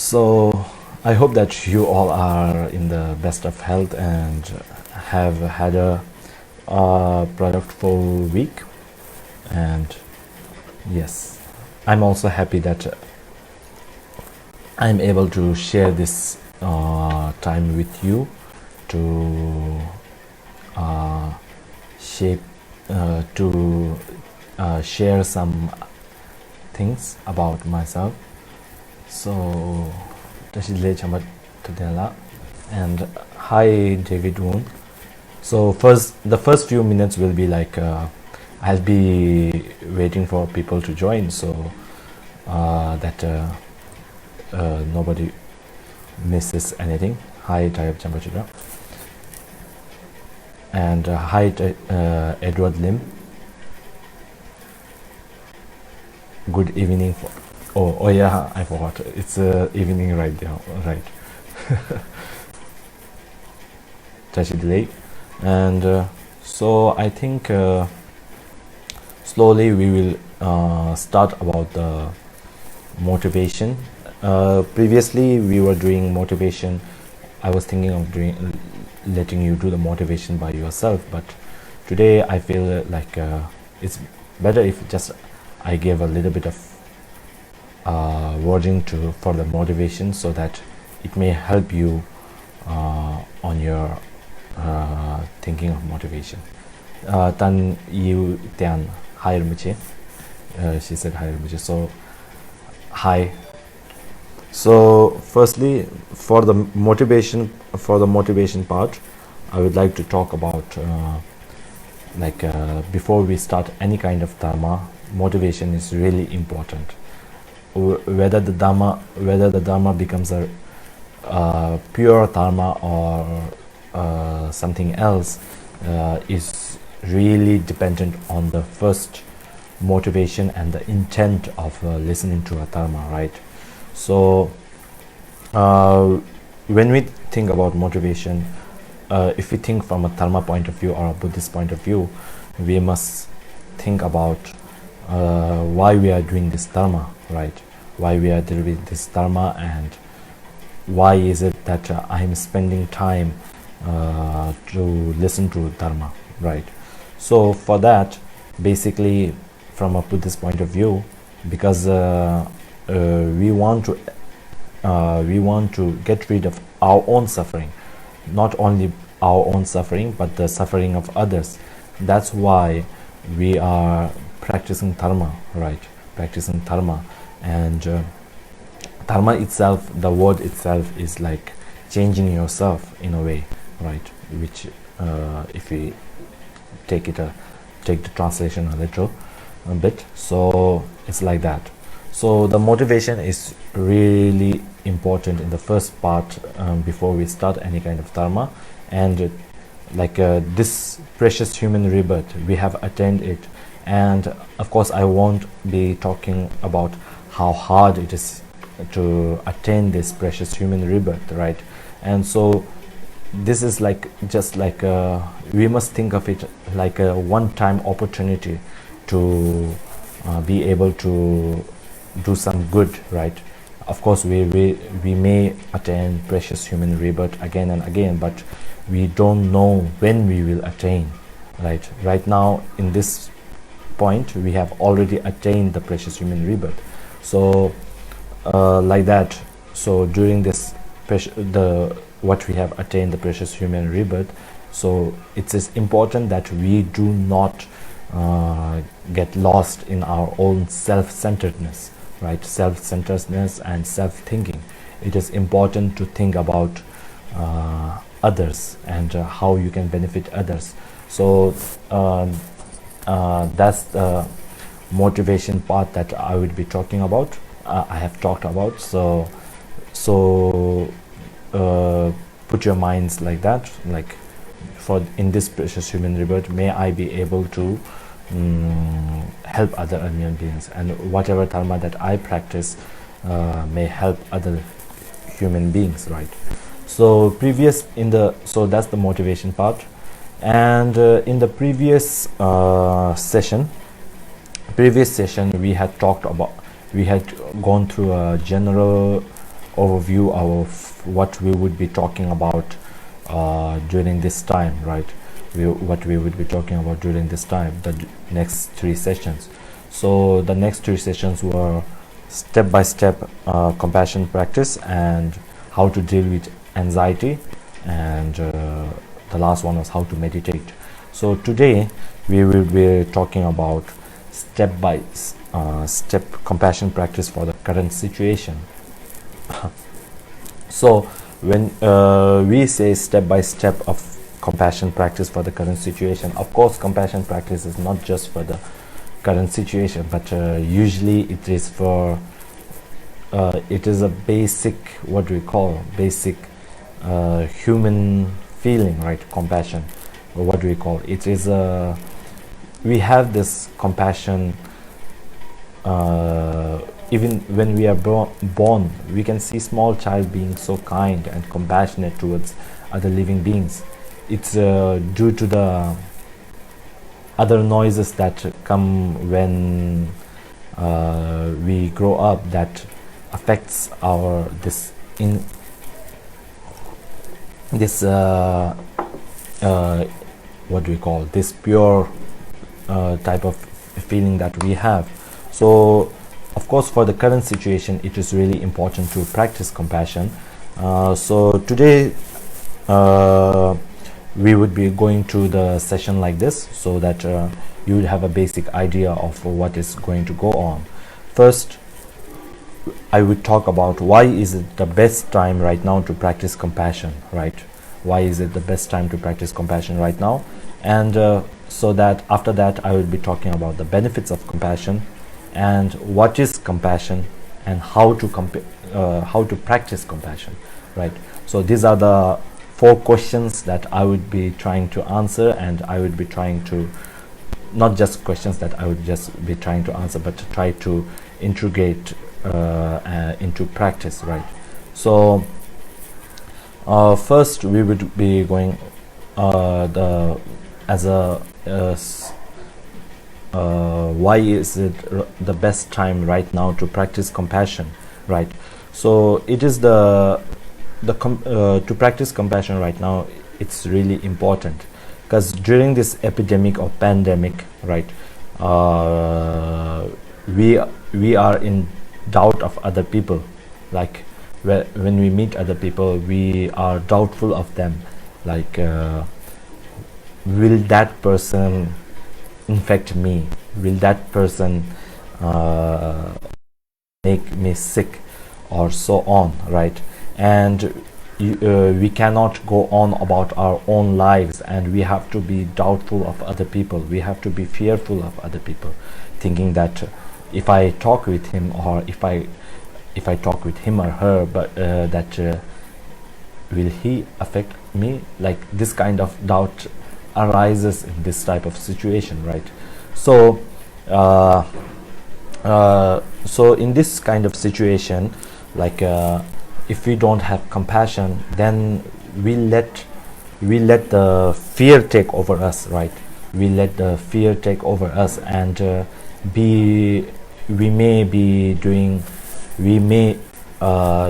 So I hope that you all are in the best of health and have had a productive week. And yes, I'm also happy that I'm able to share this time with you to shape to share some things about myself. So and hi David Woon. So the first few minutes will be like I'll be waiting for people to join, so that nobody misses anything. Hi Tayab Chambachitra. And hi Edward Lim. Good evening. Oh yeah, I forgot. It's evening right there, right? Tashi delay. And so I think slowly we will start about the motivation. Previously we were doing motivation. I was thinking of letting you do the motivation by yourself, but today I feel like it's better if just I gave a little bit of wording for the motivation, so that it may help you on your thinking of motivation. Tan Yu Tian, hi Rinpoche. She said hi Rinpoche. So hi. So firstly, for the motivation part, I would like to talk about before we start any kind of dharma, motivation is really important. Whether the dharma becomes a pure dharma or something else is really dependent on the first motivation and the intent of listening to a dharma, right? So when we think about motivation, if we think from a dharma point of view or a Buddhist point of view, we must think about why we are doing this dharma, right? Why we are doing this dharma, and why is it that I'm spending time to listen to dharma, right? So for that, basically from a Buddhist point of view, because we want to get rid of our own suffering, not only our own suffering but the suffering of others. That's why we are practicing dharma, right? Practicing dharma. And dharma itself, the word itself, is like changing yourself in a way, right? Which if we take the translation a little a bit, so it's like that. So the motivation is really important in the first part before we start any kind of dharma. And this precious human rebirth, we have attained it. And of course I won't be talking about how hard it is to attain this precious human rebirth, right? And so this is just like we must think of it like a one-time opportunity to be able to do some good, right? Of course we may attain precious human rebirth again and again, but we don't know when we will attain, right? Right now in this point we have already attained the precious human rebirth. So like that, so during this what we have attained the precious human rebirth, so it is important that we do not get lost in our own self-centeredness, right? Self-centeredness and self-thinking. It is important to think about others and how you can benefit others. So that's the motivation part that I would be talking about. I have talked about. So put your minds like that, like for in this precious human rebirth, may I be able to help other human beings, and whatever dharma that I practice may help other human beings, right? So that's the motivation part. And in the previous session we had talked about, we had gone through a general overview of what we would be talking about during this time, right? What we would be talking about during this time, the next 3 sessions. So the next 3 sessions were step-by-step compassion practice and how to deal with anxiety, and the last one was how to meditate. So today we will be talking about step compassion practice for the current situation. So when we say step-by-step of compassion practice for the current situation, of course compassion practice is not just for the current situation, but usually it is for it is a basic, what do we call, basic human feeling, right? Compassion, or what do we call it? Is a, we have this compassion even when we are born. We can see small child being so kind and compassionate towards other living beings. It's due to the other noises that come when we grow up that affects our what do we call, this pure type of feeling that we have. So of course for the current situation it is really important to practice compassion. So today we would be going to the session like this, so that you would have a basic idea of what is going to go on. First, I would talk about why is it the best time right now to practice compassion, right? Why is it the best time to practice compassion right now? And so that after that I will be talking about the benefits of compassion and what is compassion and how to practice compassion, right? So these are the 4 questions that I would be trying to answer, and I would be trying to, not just questions that I would just be trying to answer, but to try to integrate into practice, right? So first we would be going why is it the best time right now to practice compassion, right? So it is to practice compassion right now, it's really important because during this epidemic or pandemic, right, we are in doubt of other people. Like when we meet other people, we are doubtful of them, like will that person infect me, will that person make me sick, or so on, right? And we cannot go on about our own lives, and we have to be doubtful of other people. We have to be fearful of other people, thinking that if I talk with him, or if I talk with him or her, but that will he affect me? Like this kind of doubt arises in this type of situation, right? So so in this kind of situation, like if we don't have compassion, then we let the fear take over us, right? We let the fear take over us, and we may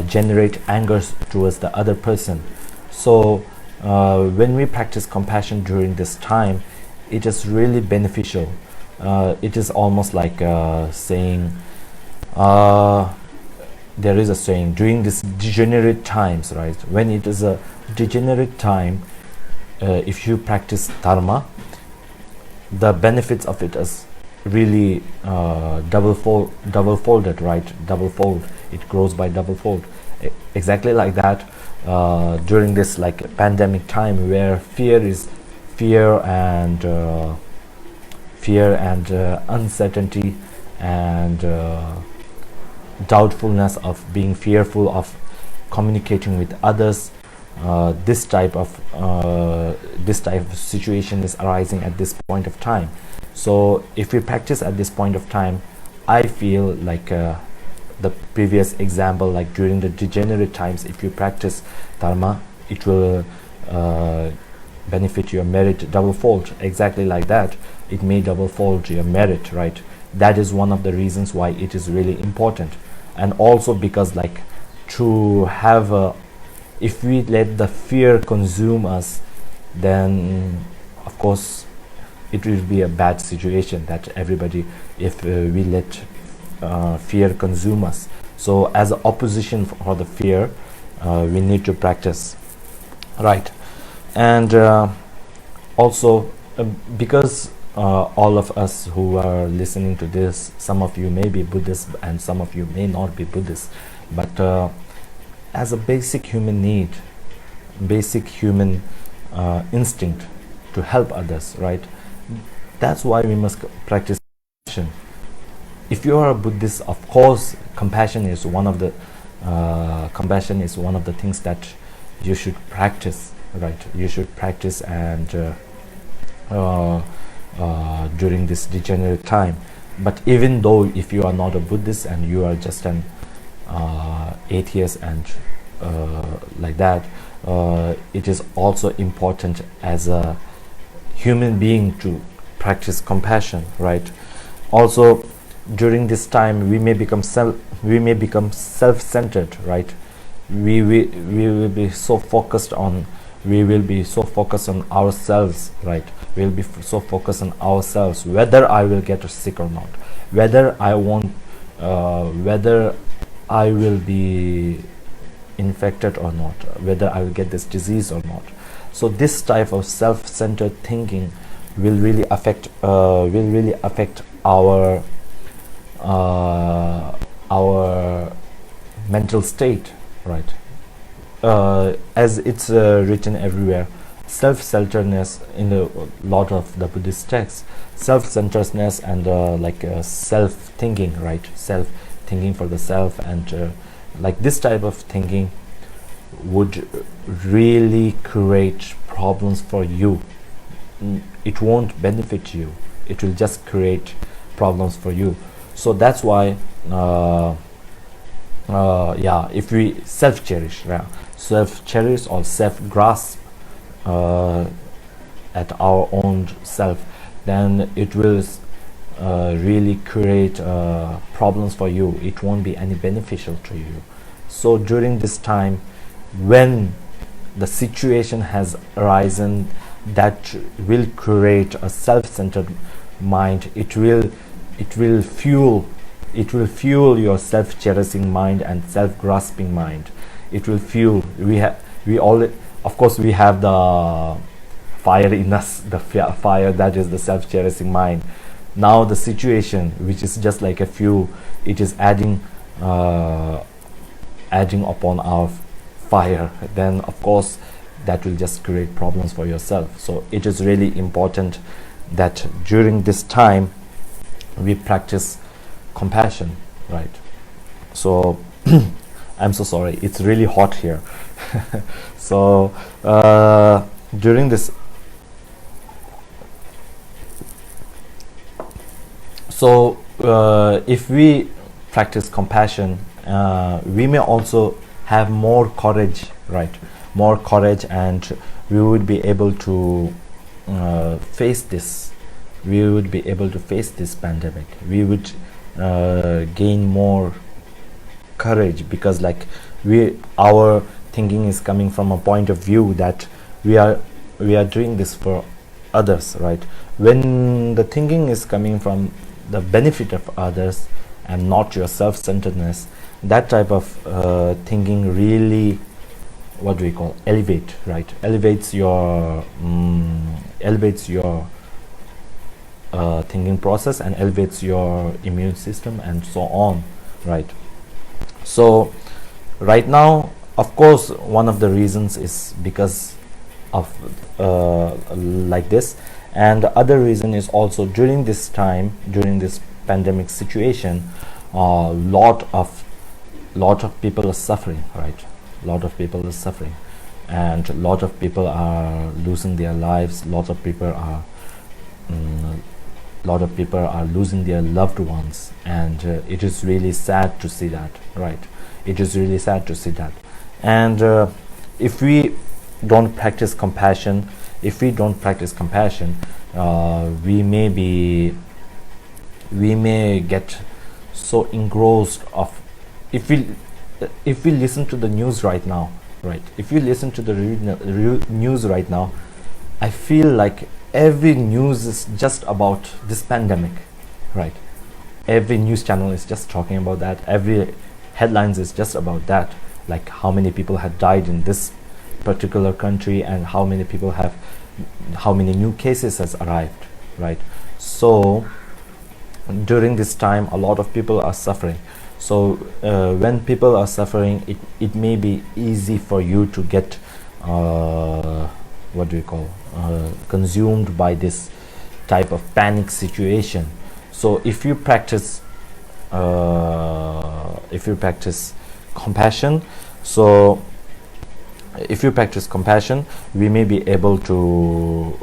generate anger towards the other person. So when we practice compassion during this time, it is really beneficial. It is almost like saying, there is a saying, during this degenerate times, right? When it is a degenerate time, if you practice dharma, the benefits of it is really double-folded, right? Double-fold. It grows by double-fold. Exactly like that. During this like pandemic time, where fear and uncertainty and doubtfulness of being fearful of communicating with others, this type of situation is arising at this point of time. So if we practice at this point of time, I feel like the previous example, like during the degenerate times, if you practice dharma, it will benefit your merit double-fold. Exactly like that, it may double-fold your merit, right? That is one of the reasons why it is really important. And also because like to have a, if we let the fear consume us, then of course it will be a bad situation that everybody, if we let fear consume us. So as an opposition for the fear, we need to practice, right? And also because all of us who are listening to this, some of you may be Buddhist and some of you may not be Buddhist, but as a basic human need, basic human instinct to help others, right? That's why we must practice compassion. If you are a Buddhist, of course, compassion is one of the things that you should practice, right? You should practice, and during this degenerate time. But even though if you are not a Buddhist and you are just an atheist and like that, it is also important as a human being to practice compassion, right? Also, during this time we may become self-centered, right? We will be so focused on ourselves, right? We'll be so focused on ourselves, whether I will get sick or not, whether I won't, whether I will be infected or not, whether I will get this disease or not. So this type of self-centered thinking will really affect our mental state, right? As it's written everywhere, self-centeredness in a lot of the Buddhist texts, self-centeredness and self-thinking, right? Self-thinking for the self, and like this type of thinking would really create problems for you. It won't benefit you, it will just create problems for you. So that's why if we self-cherish, self-cherish or self-grasp at our own self, then it will really create problems for you. It won't be any beneficial to you. So during this time, when the situation has arisen that will create a self-centered mind, it will fuel your self-cherishing mind and self-grasping mind. It will fuel. Of course we have the fire in us, the fire that is the self-cherishing mind. Now the situation, which is just like a fuel, it is adding upon our fire, then of course that will just create problems for yourself. So it is really important that during this time we practice compassion, right? So I'm so sorry, it's really hot here. So during this, so if we practice compassion, we may also have more courage, right? More courage, and we would be able to face this. We would be able to face this pandemic. We would gain more courage, because like our thinking is coming from a point of view that we are doing this for others, right? When the thinking is coming from the benefit of others and not your self-centeredness, that type of thinking really, what do we call, elevate, right? Elevates your thinking process and elevates your immune system and so on, right? So right now, of course, one of the reasons is because of like this, and the other reason is also during this time, during this pandemic situation, lot of people are suffering, right? Lot of people are suffering, and a lot of people are losing their lives. Lot of people are losing their loved ones, and it is really sad to see that, right? It is really sad to see that. And if we don't practice compassion, we may get so engrossed of, if we if we listen to the news right now, right, if you listen to the news right now, I feel like every news is just about this pandemic, right? Every news channel is just talking about that. Every headlines is just about that, like how many people have died in this particular country and how many new cases has arrived, right? So during this time a lot of people are suffering. So when people are suffering, it may be easy for you to get consumed by this type of panic situation. So if you practice compassion, so if you practice compassion, we may be able to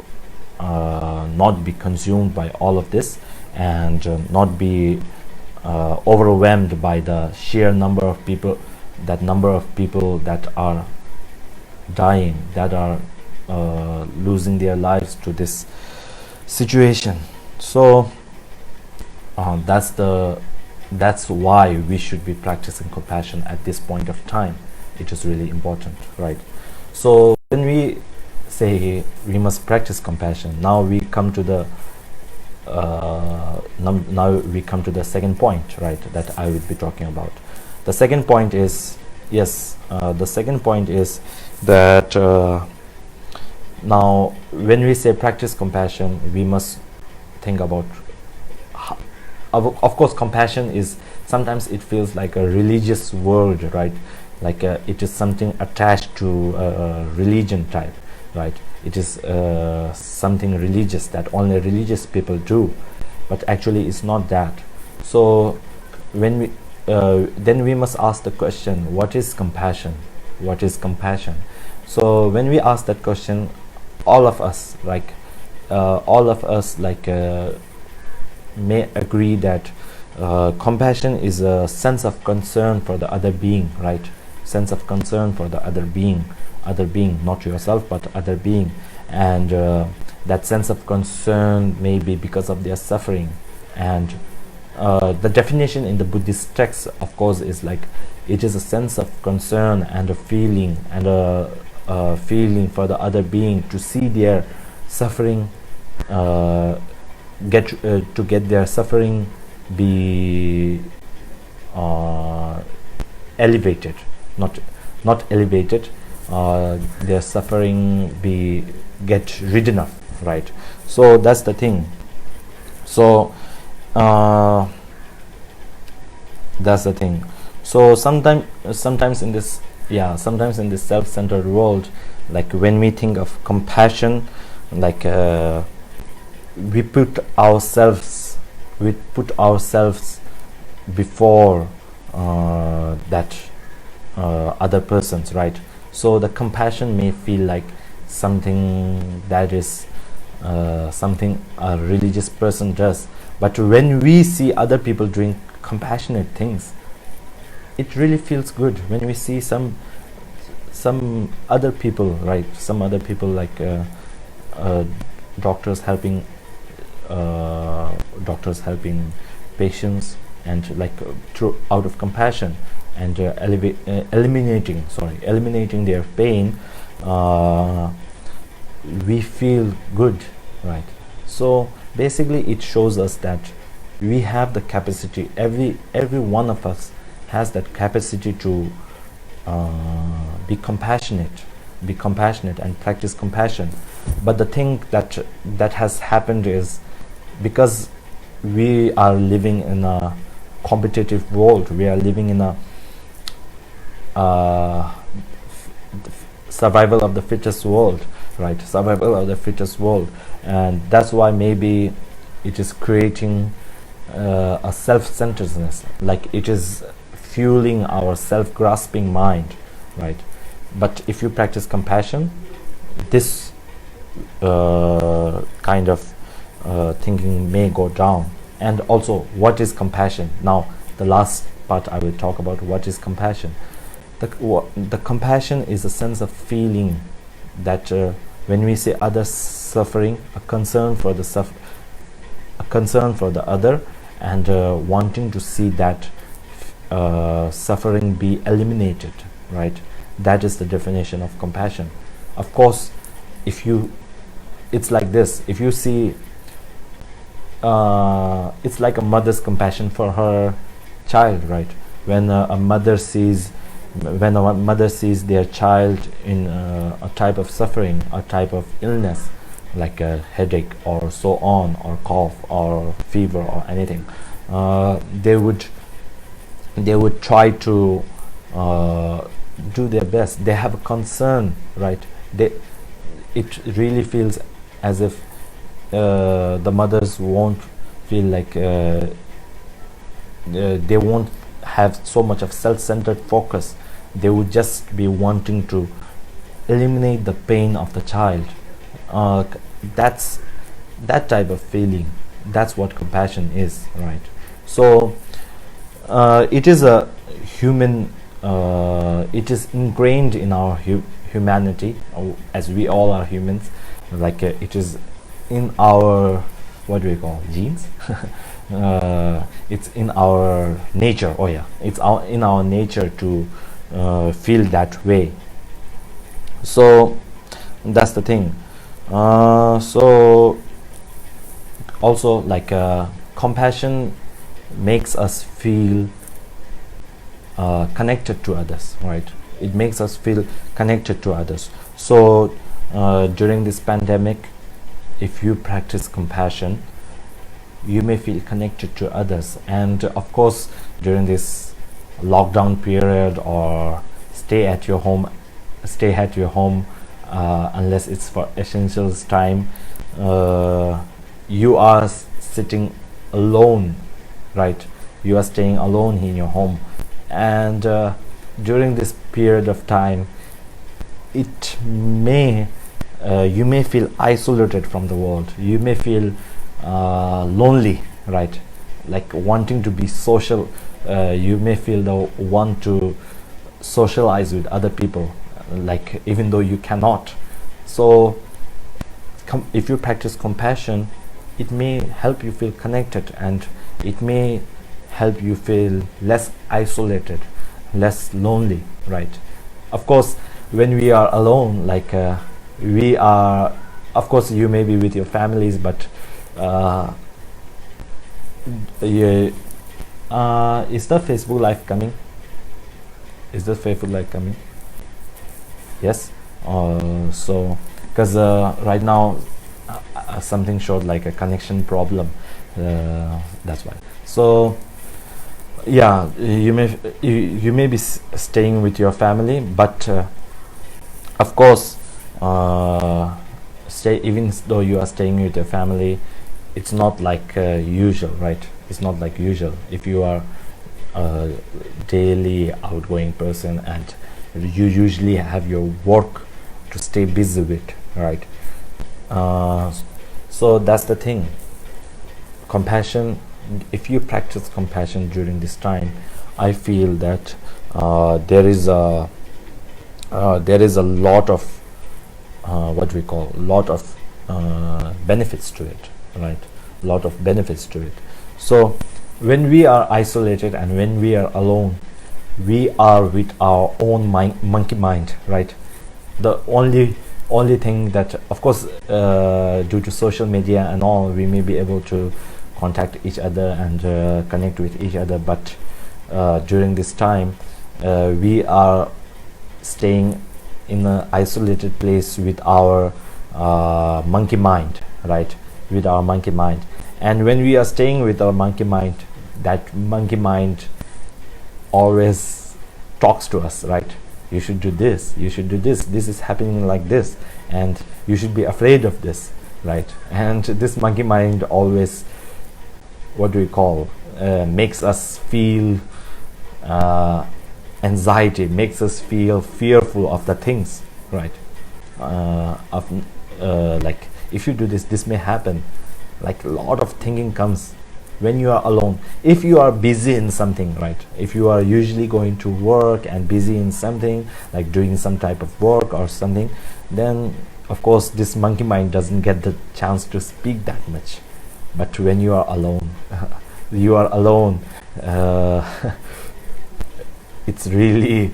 not be consumed by all of this, and not be overwhelmed by the sheer number of people that are dying, that are losing their lives to this situation. So that's why we should be practicing compassion at this point of time. It is really important, right? So when we say we must practice compassion, now we come to the second point, right, that I will be talking about. The second point is, that now when we say practice compassion, we must think about of course compassion is, sometimes it feels like a religious word, right? Like it is something attached to a religion type, right? It is something religious that only religious people do, but actually it's not that. So when we then we must ask the question, what is compassion? What is compassion? So when we ask that question, all of us may agree that compassion is a sense of concern for the other being, right? Sense of concern for the other being, not yourself but other being. And that sense of concern may be because of their suffering. And the definition in the Buddhist text, of course, is like it is a sense of concern and a feeling, and a feeling for the other being, to see their suffering, get their suffering be elevated, not elevated, their suffering be get ridden of, right? So that's the thing. So that's the thing. So sometimes in this self-centered world, like when we think of compassion, like we put ourselves before that other persons, right? So the compassion may feel like something that is something a religious person does, but when we see other people doing compassionate things, it really feels good. When we see some other people, right, some other people like doctors helping patients, and like out of compassion, and eliminating their pain, we feel good, right? So basically it shows us that we have the capacity, every one of us has that capacity to be compassionate and practice compassion. But the thing that has happened is, because we are living in a competitive world, we are living in a survival of the fittest world, right? Survival of the fittest world. And that's why maybe it is creating a self-centeredness, like it is fueling our self-grasping mind, right? But if you practice compassion, this kind of thinking may go down. And also, what is compassion? Now the last part I will talk about, what is compassion. The compassion is a sense of feeling that when we see others suffering, a concern for the other, and wanting to see that suffering be eliminated, right? That is the definition of compassion. Of course, if you, it's like this, if you see, it's like a mother's compassion for her child, right? When a mother sees their child in a type of suffering, a type of illness, like a headache or so on, or cough or fever or anything, they would try to do their best. They have a concern, right? It really feels as if the mothers won't feel like they won't have so much of self-centered focus. They would just be wanting to eliminate the pain of the child. That's that type of feeling. That's what compassion is, right? So it is a human, it is ingrained in our humanity, as we all are humans. Like it is in our, what do we call, genes? It's in our nature. Oh yeah, it's in our nature to feel that way. So that's the thing. So also, like compassion makes us feel connected to others, right? It makes us feel connected to others. So during this pandemic, if you practice compassion, you may feel connected to others. And of course, during this lockdown period, or stay at your home, unless it's for essentials time, you are sitting alone, right? You are staying alone in your home, and during this period of time, it may you may feel isolated from the world. You may feel lonely, right? Like wanting to be social. You may feel the want to socialize with other people, like even though you cannot. So if you practice compassion, it may help you feel connected, and it may help you feel less isolated, less lonely, right? Of course, when we are alone, like we are, of course you may be with your families, but is the Facebook live coming? Is the Facebook live coming? Yes. So because right now something showed like a connection problem, that's why. So yeah, you may be staying with your family, but of course, even though you are staying with your family, it's not like usual, right? It's not like usual. If you are a daily outgoing person and you usually have your work to stay busy with, right? So that's the thing. Compassion, if you practice compassion during this time, I feel that there is a lot of what we call benefits to it, right? A lot of benefits to it. So when we are isolated and when we are alone, we are with our own monkey mind, right? The only thing that, of course, due to social media and all, we may be able to contact each other and connect with each other, but during this time we are staying in an isolated place with our monkey mind, right? With our monkey mind. And when we are staying with our monkey mind, that monkey mind always talks to us, right? You should do this, you should do this, this is happening like this, and you should be afraid of this, right? And this monkey mind always, what do we call, makes us feel anxiety, makes us feel fearful of the things, right? Like if you do this, this may happen. Like a lot of thinking comes when you are alone. If you are busy in something, right? If you are usually going to work and busy in something, like doing some type of work or something, then of course this monkey mind doesn't get the chance to speak that much. But when you are alone, you are alone, it's really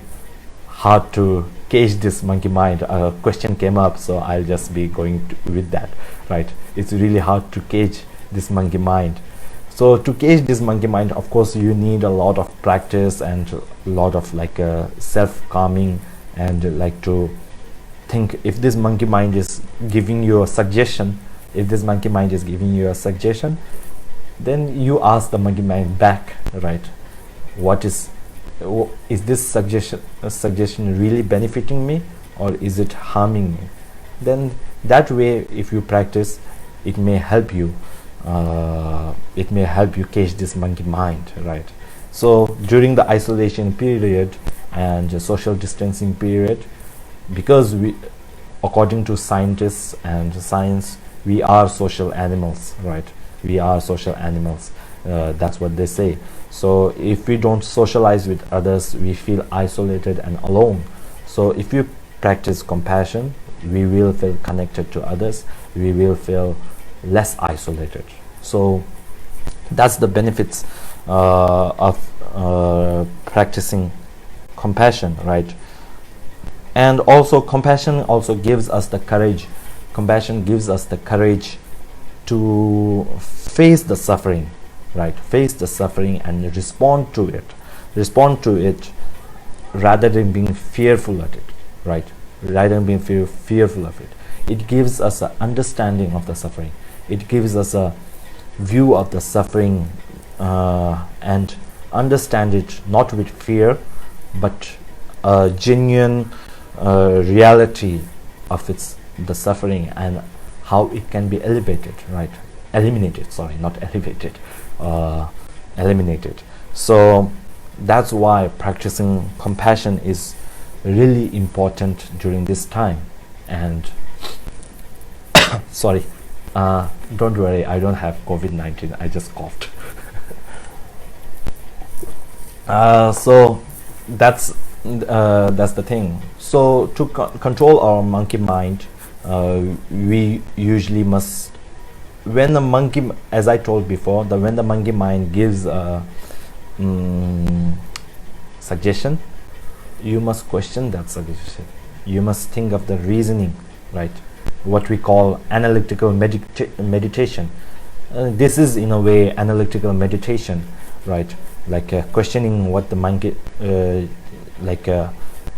hard to cage this monkey mind. A question came up, so I'll just be going with that, right? It's really hard to cage this monkey mind. So to cage this monkey mind, of course, you need a lot of practice and a lot of like self-calming, and like to think, if this monkey mind is giving you a suggestion, then you ask the monkey mind back, right? Is this suggestion really benefiting me, or is it harming me? Then that way, if you practice, it may help you cage this monkey mind, right? So during the isolation period and social distancing period, because according to scientists and science, we are social animals, right? We are social animals. That's what they say. So if we don't socialize with others, we feel isolated and alone. So if you practice compassion, we will feel connected to others. We will feel less isolated. So that's the benefits of practicing compassion, right? And also compassion also gives us the courage. Compassion gives us the courage to face the suffering, right? Face the suffering and respond to it rather than being fearful of it, right? Rather than being fearful of it. It gives us an understanding of the suffering. It gives us a view of the suffering and understand it not with fear, but a genuine reality of the suffering and how it can be eliminated. So that's why practicing compassion is really important during this time. And sorry, don't worry, I don't have COVID-19, I just coughed. So that's the thing. So to control our monkey mind, we usually must, when the monkey, as I told before, when the monkey mind gives a suggestion, you must question that suggestion. You must think of the reasoning, right? What we call analytical meditation. This is in a way analytical meditation, right? Like questioning what the monkey,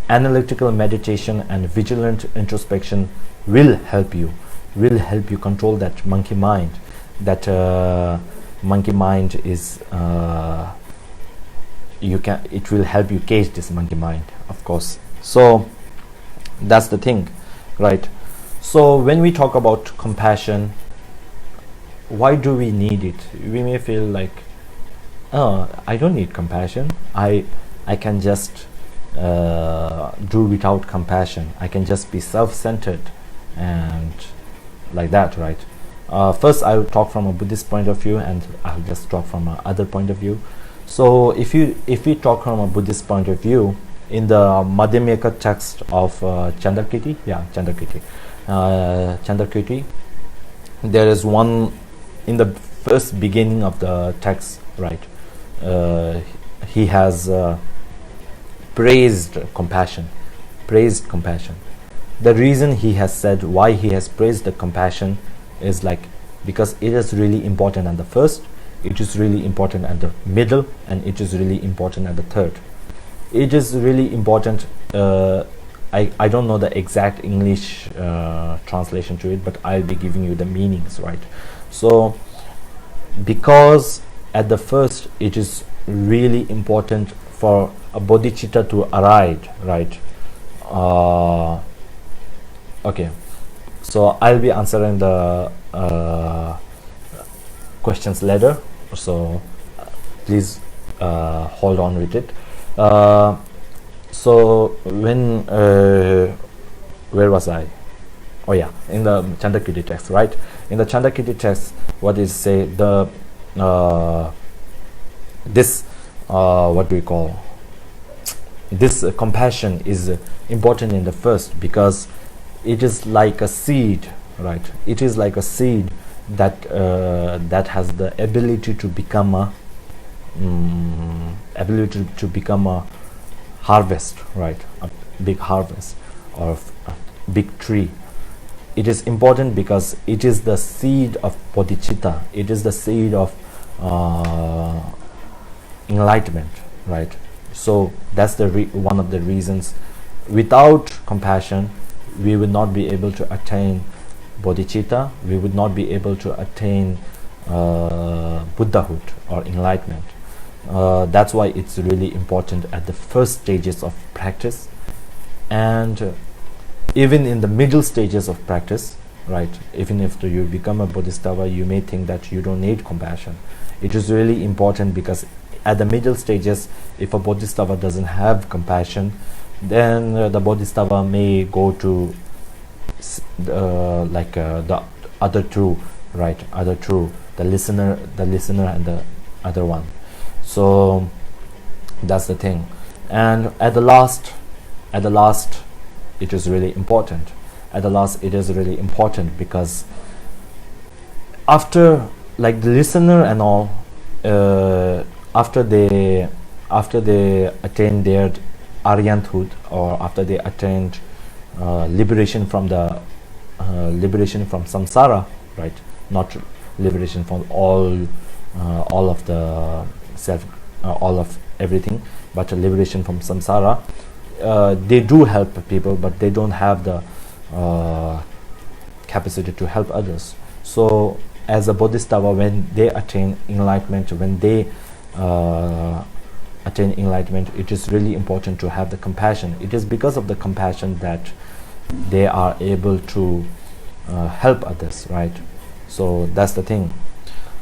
analytical meditation and vigilant introspection will help you control that monkey mind. That monkey mind is it will help you cage this monkey mind, of course. So that's the thing, right? So when we talk about compassion, why do we need it? We may feel like, oh, I don't need compassion. I can just do without compassion. I can just be self-centered and like that, right? First, I will talk from a Buddhist point of view, and I'll just talk from another point of view. So if we talk from a Buddhist point of view, in the Madhyamaka text of Chandrakirti, there is one in the first beginning of the text, right? He has praised compassion. The reason he has said why he has praised the compassion is like, because it is really important at the first, it is really important at the middle, and it is really important at the third. It is really important. I don't know the exact English translation to it, but I'll be giving you the meanings, right? So because at the first it is really important for a bodhicitta to arise, right? Okay, so I'll be answering the questions later, so please hold on with it. So when where was I? Oh yeah, in the Chandrakirti text, right? In the Chandrakirti text, what is say the this what do we call this compassion is important in the first, because it is like a seed, right? It is like a seed that that has the ability to become a harvest, right? A big harvest or a big tree. It is important because it is the seed of bodhicitta. It is the seed of enlightenment, right? So that's the one of the reasons. Without compassion, we would not be able to attain bodhicitta. We would not be able to attain Buddhahood or enlightenment. That's why it's really important at the first stages of practice, and even in the middle stages of practice, right? Even if you become a bodhisattva, you may think that you don't need compassion. It is really important because at the middle stages, if a bodhisattva doesn't have compassion, then the bodhisattva may go to the other two, right? Other two, the listener and the other one. So that's the thing. And at the last, it is really important. At the last, it is really important because after, like, the listener and all, after they attain their Aryanthood, or after they attained liberation from samsara, right? Not liberation from all of the self, all of everything, but liberation from samsara. They do help people, but they don't have the capacity to help others. So as a bodhisattva, when they attain enlightenment, it is really important to have the compassion. It is because of the compassion that they are able to help others, right? So that's the thing.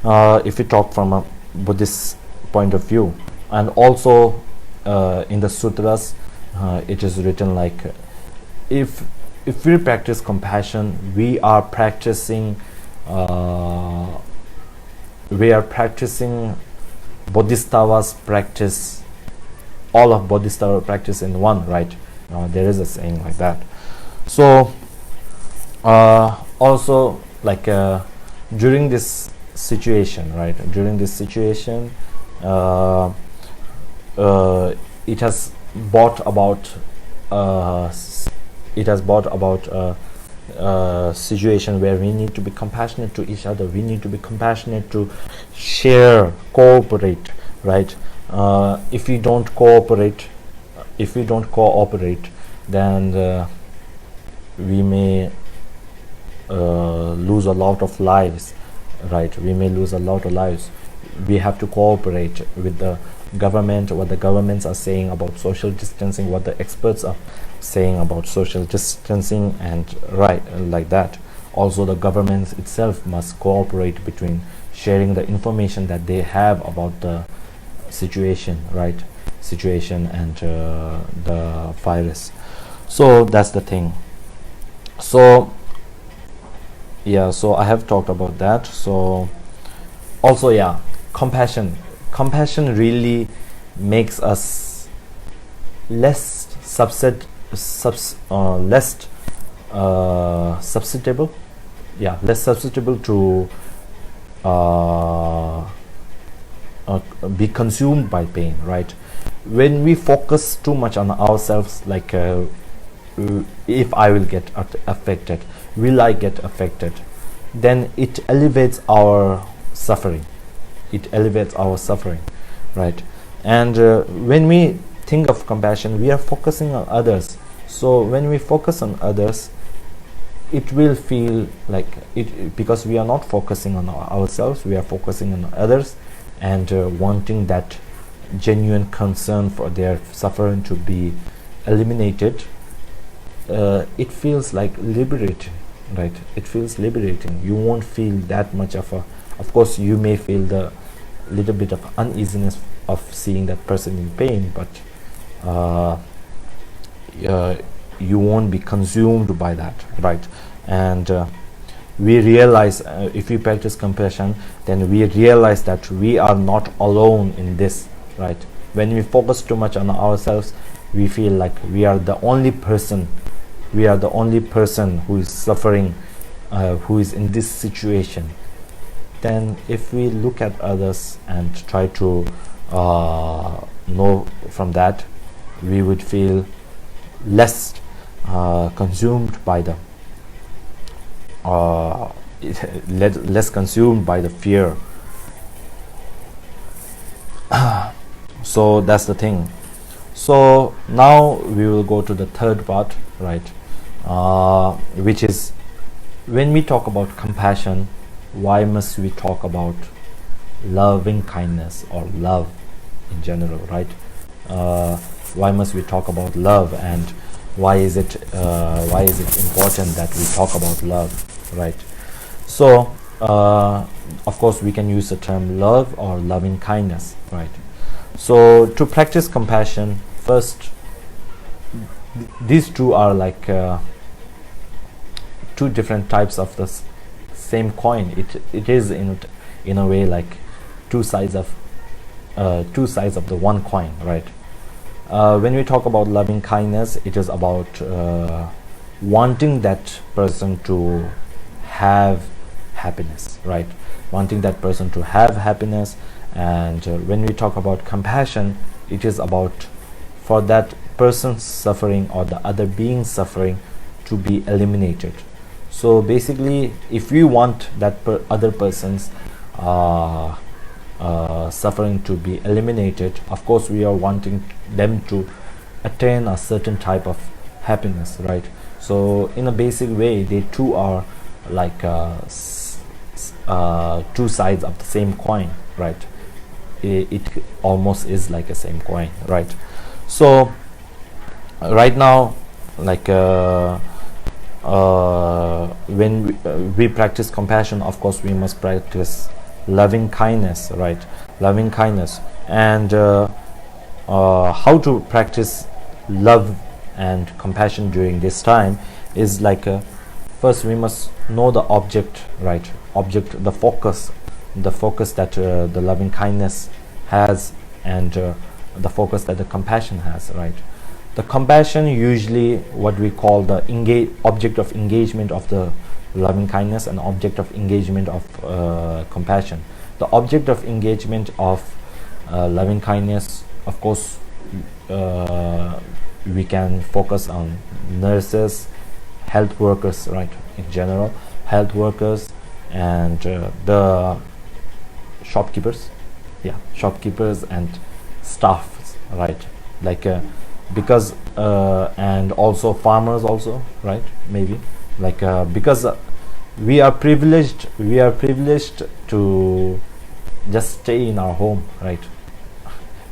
If we talk from a Buddhist point of view, and also in the sutras, it is written like, if we practice compassion, we are practicing bodhisattvas practice, all of bodhisattva practice in one, right? There is a saying like that. So also, like, during this situation, right? During this situation, it has brought about a situation where we need to be compassionate to each other. We need to be compassionate to share, cooperate, right? If we don't cooperate, then we may lose a lot of lives, right? We may lose a lot of lives. We have to cooperate with the government, what the governments are saying about social distancing, what the experts are saying about social distancing, and right, like that. Also, the government itself must cooperate between sharing the information that they have about the situation, right? Situation and the virus. So that's the thing. So yeah, so I have talked about that. So also, yeah, compassion really makes us less susceptible to be consumed by pain, right? When we focus too much on ourselves, like, if I will get affected, will I get affected, then it elevates our suffering. Right? And when we think of compassion, we are focusing on others. So when we focus on others, it will feel like it, because we are not focusing on ourselves, we are focusing on others, and wanting that genuine concern for their suffering to be eliminated. It feels like liberating, right? It feels liberating. You won't feel that much of course you may feel the little bit of uneasiness of seeing that person in pain, but you won't be consumed by that, right? And we realize, if we practice compassion, then we realize that we are not alone in this, right? When we focus too much on ourselves, we feel like we are the only person who is suffering, who is in this situation. Then if we look at others and try to know from that, we would feel less consumed by the less consumed by the fear. So that's the thing. So now we will go to the third part, right, which is, when we talk about compassion, why must we talk about loving kindness or love in general, right? Why must we talk about love, and why is it important that we talk about love, right? So of course we can use the term love or loving kindness, right? So to practice compassion, first, these two are like two different types of the same coin. It is in a way like two sides of the one coin, right? When we talk about loving kindness, it is about wanting that person to have happiness, right? Wanting that person to have happiness. And when we talk about compassion, it is about for that person's suffering or the other being's suffering to be eliminated. So basically, if we want that other person's suffering to be eliminated, of course we are wanting them to attain a certain type of happiness, right? So in a basic way, they two are like two sides of the same coin, right? It almost is like a same coin, right? So right now, like when we practice compassion, of course we must practice loving kindness, right? Loving kindness. And how to practice love and compassion during this time is like first we must know the object, right? The focus that the loving kindness has, and the focus that the compassion has, right? The compassion, usually what we call the object of engagement of the loving kindness and object of engagement of compassion. The object of engagement of loving kindness, of course, we can focus on nurses, health workers, right? In general, health workers, and the shopkeepers and staffs, right? Like because and also farmers also, right? Maybe like because we are privileged to just stay in our home, right?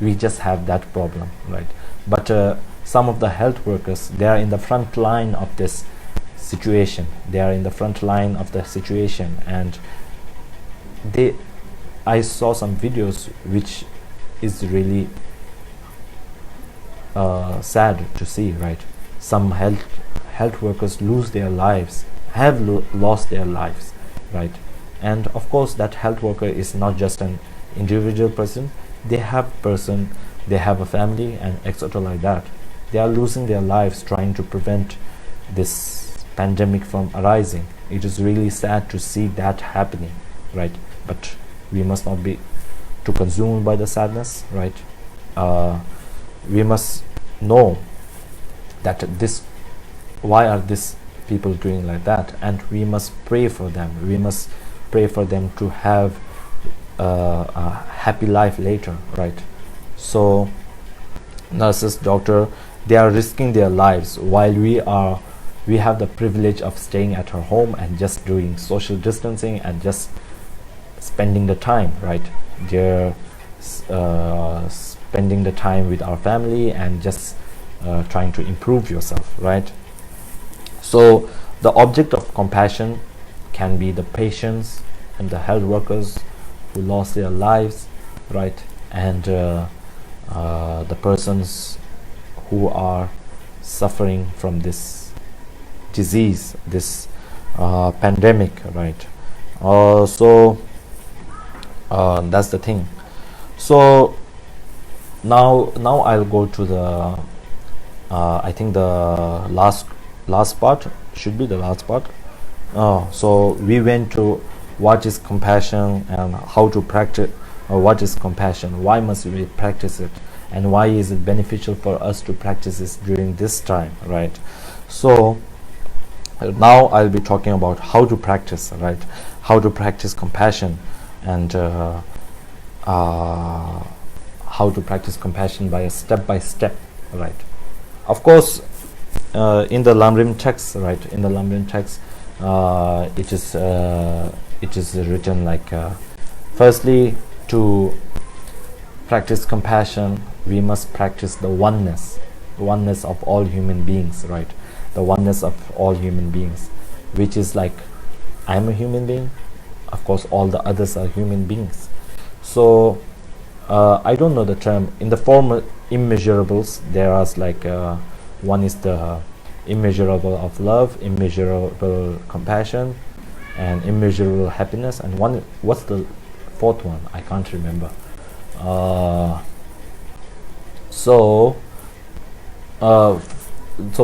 We just have that problem, right? But some of the health workers, they are in the front line of this situation. And I saw some videos which is really sad to see, right? Some health workers lost their lives, right? And of course that health worker is not just an individual person. They have a family and etc. like that. They are losing their lives trying to prevent this pandemic from arising. It is really sad to see that happening, right? But we must not be too consumed by the sadness, right? We must know that why are these people doing like that, and we must pray for them. We must pray for them to have a happy life later, right? So nurses, doctor, they are risking their lives while we have the privilege of staying at our home and just doing social distancing and just spending the time, right? They're spending the time with our family and just trying to improve yourself, right? So the object of compassion can be the patients and the health workers who lost their lives, right? And the persons who are suffering from this disease, this pandemic, right? So that's the thing. So now I'll go to the I think the last part should be the last part. So we went to what is compassion and how to practice what is compassion, why must we practice it, and why is it beneficial for us to practice this during this time, right? So now I'll be talking about how to practice, right? How to practice compassion, and how to practice compassion by a step by step, right? Of course, in the Lamrim text, right? In the Lamrim text, it is written like, firstly, to practice compassion, we must practice the oneness of all human beings, right? The oneness of all human beings, which is like, I'm a human being, of course all the others are human beings. So I don't know the term in the form immeasurables. There are like one is the immeasurable of love, immeasurable compassion, and immeasurable happiness, and one, what's the fourth one? I can't remember. So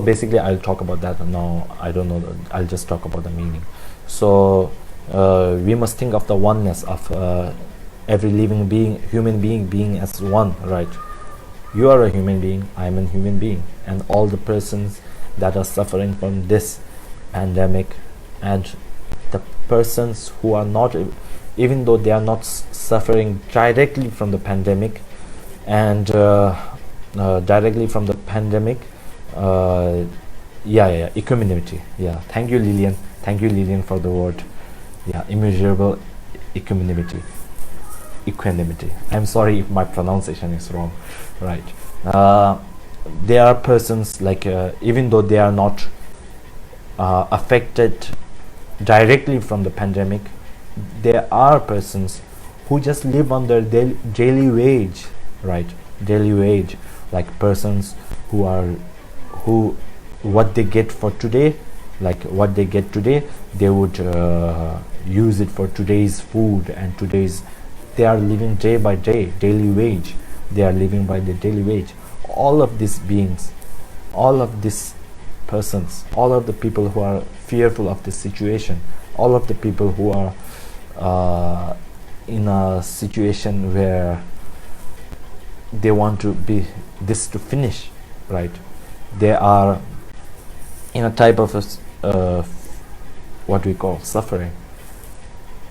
basically I'll talk about that now. I don't know, I'll just talk about the meaning. So we must think of the oneness of every living being, human being as one, right? You are a human being, I'm a human being, and all the persons that are suffering from this pandemic, and the persons who are not, even though they are not suffering directly from the pandemic, and directly from the pandemic, equanimity. Yeah, thank you Lillian for the word. Yeah, immeasurable equanimity. I'm sorry if my pronunciation is wrong, right? There are persons like, even though they are not affected directly from the pandemic, there are persons who just live on their daily wage, right? Daily wage, like persons who what they get for today, like what they get today, they would use it for today's food and today's. They are living day by day, daily wage. They are living by the daily wage. All of these beings, all of these persons, all of the people who are fearful of this situation, all of the people who are in a situation where they want to be this to finish, right? They are in a type of what we call suffering.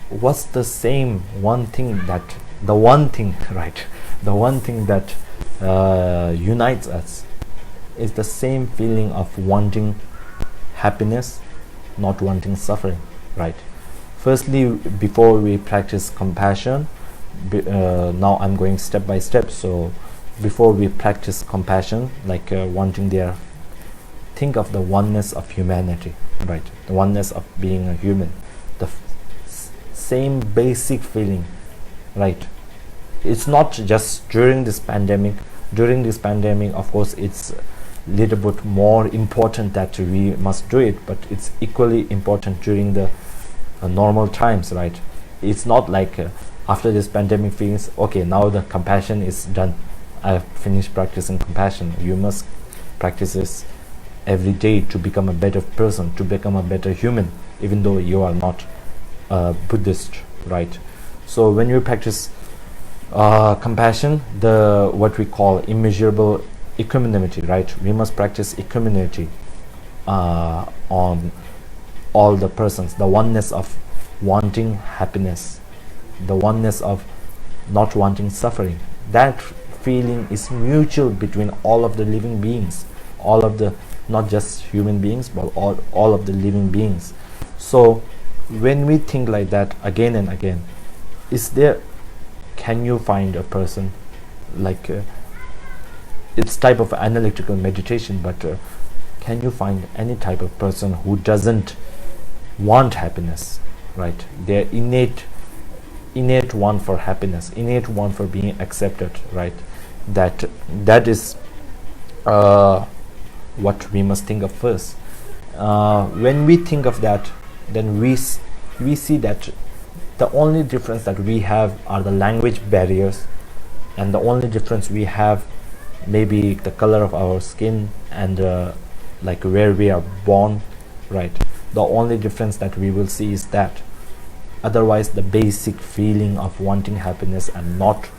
What's the same one thing that right? The one thing that unites us is the same feeling of wanting happiness, not wanting suffering, right? Firstly, before we practice compassion, now I'm going step by step. So before we practice compassion, like wanting their, think of the oneness of humanity, right? The oneness of being a human, the same basic feeling, right? It's not just during this pandemic. During this pandemic, of course, it's a little bit more important that we must do it, but it's equally important during the normal times, right? It's not like after this pandemic feels okay, now the compassion is done, I've finished practicing compassion. You must practice this every day to become a better person, to become a better human, even though you are not Buddhist, right? So when you practice compassion, the what we call immeasurable equanimity, right? We must practice equanimity on all the persons, the oneness of wanting happiness, the oneness of not wanting suffering. That feeling is mutual between all of the living beings, all of the, not just human beings, but all of the living beings. So when we think like that again and again, can you find a person like it's type of analytical meditation, but can you find any type of person who doesn't want happiness, right? Their innate want for happiness, innate want for being accepted, right? That is what we must think of first. When we think of that, then we see that the only difference that we have are the language barriers, and the only difference we have maybe the color of our skin and like where we are born, right? The only difference that we will see is that. Otherwise, the basic feeling of wanting happiness and not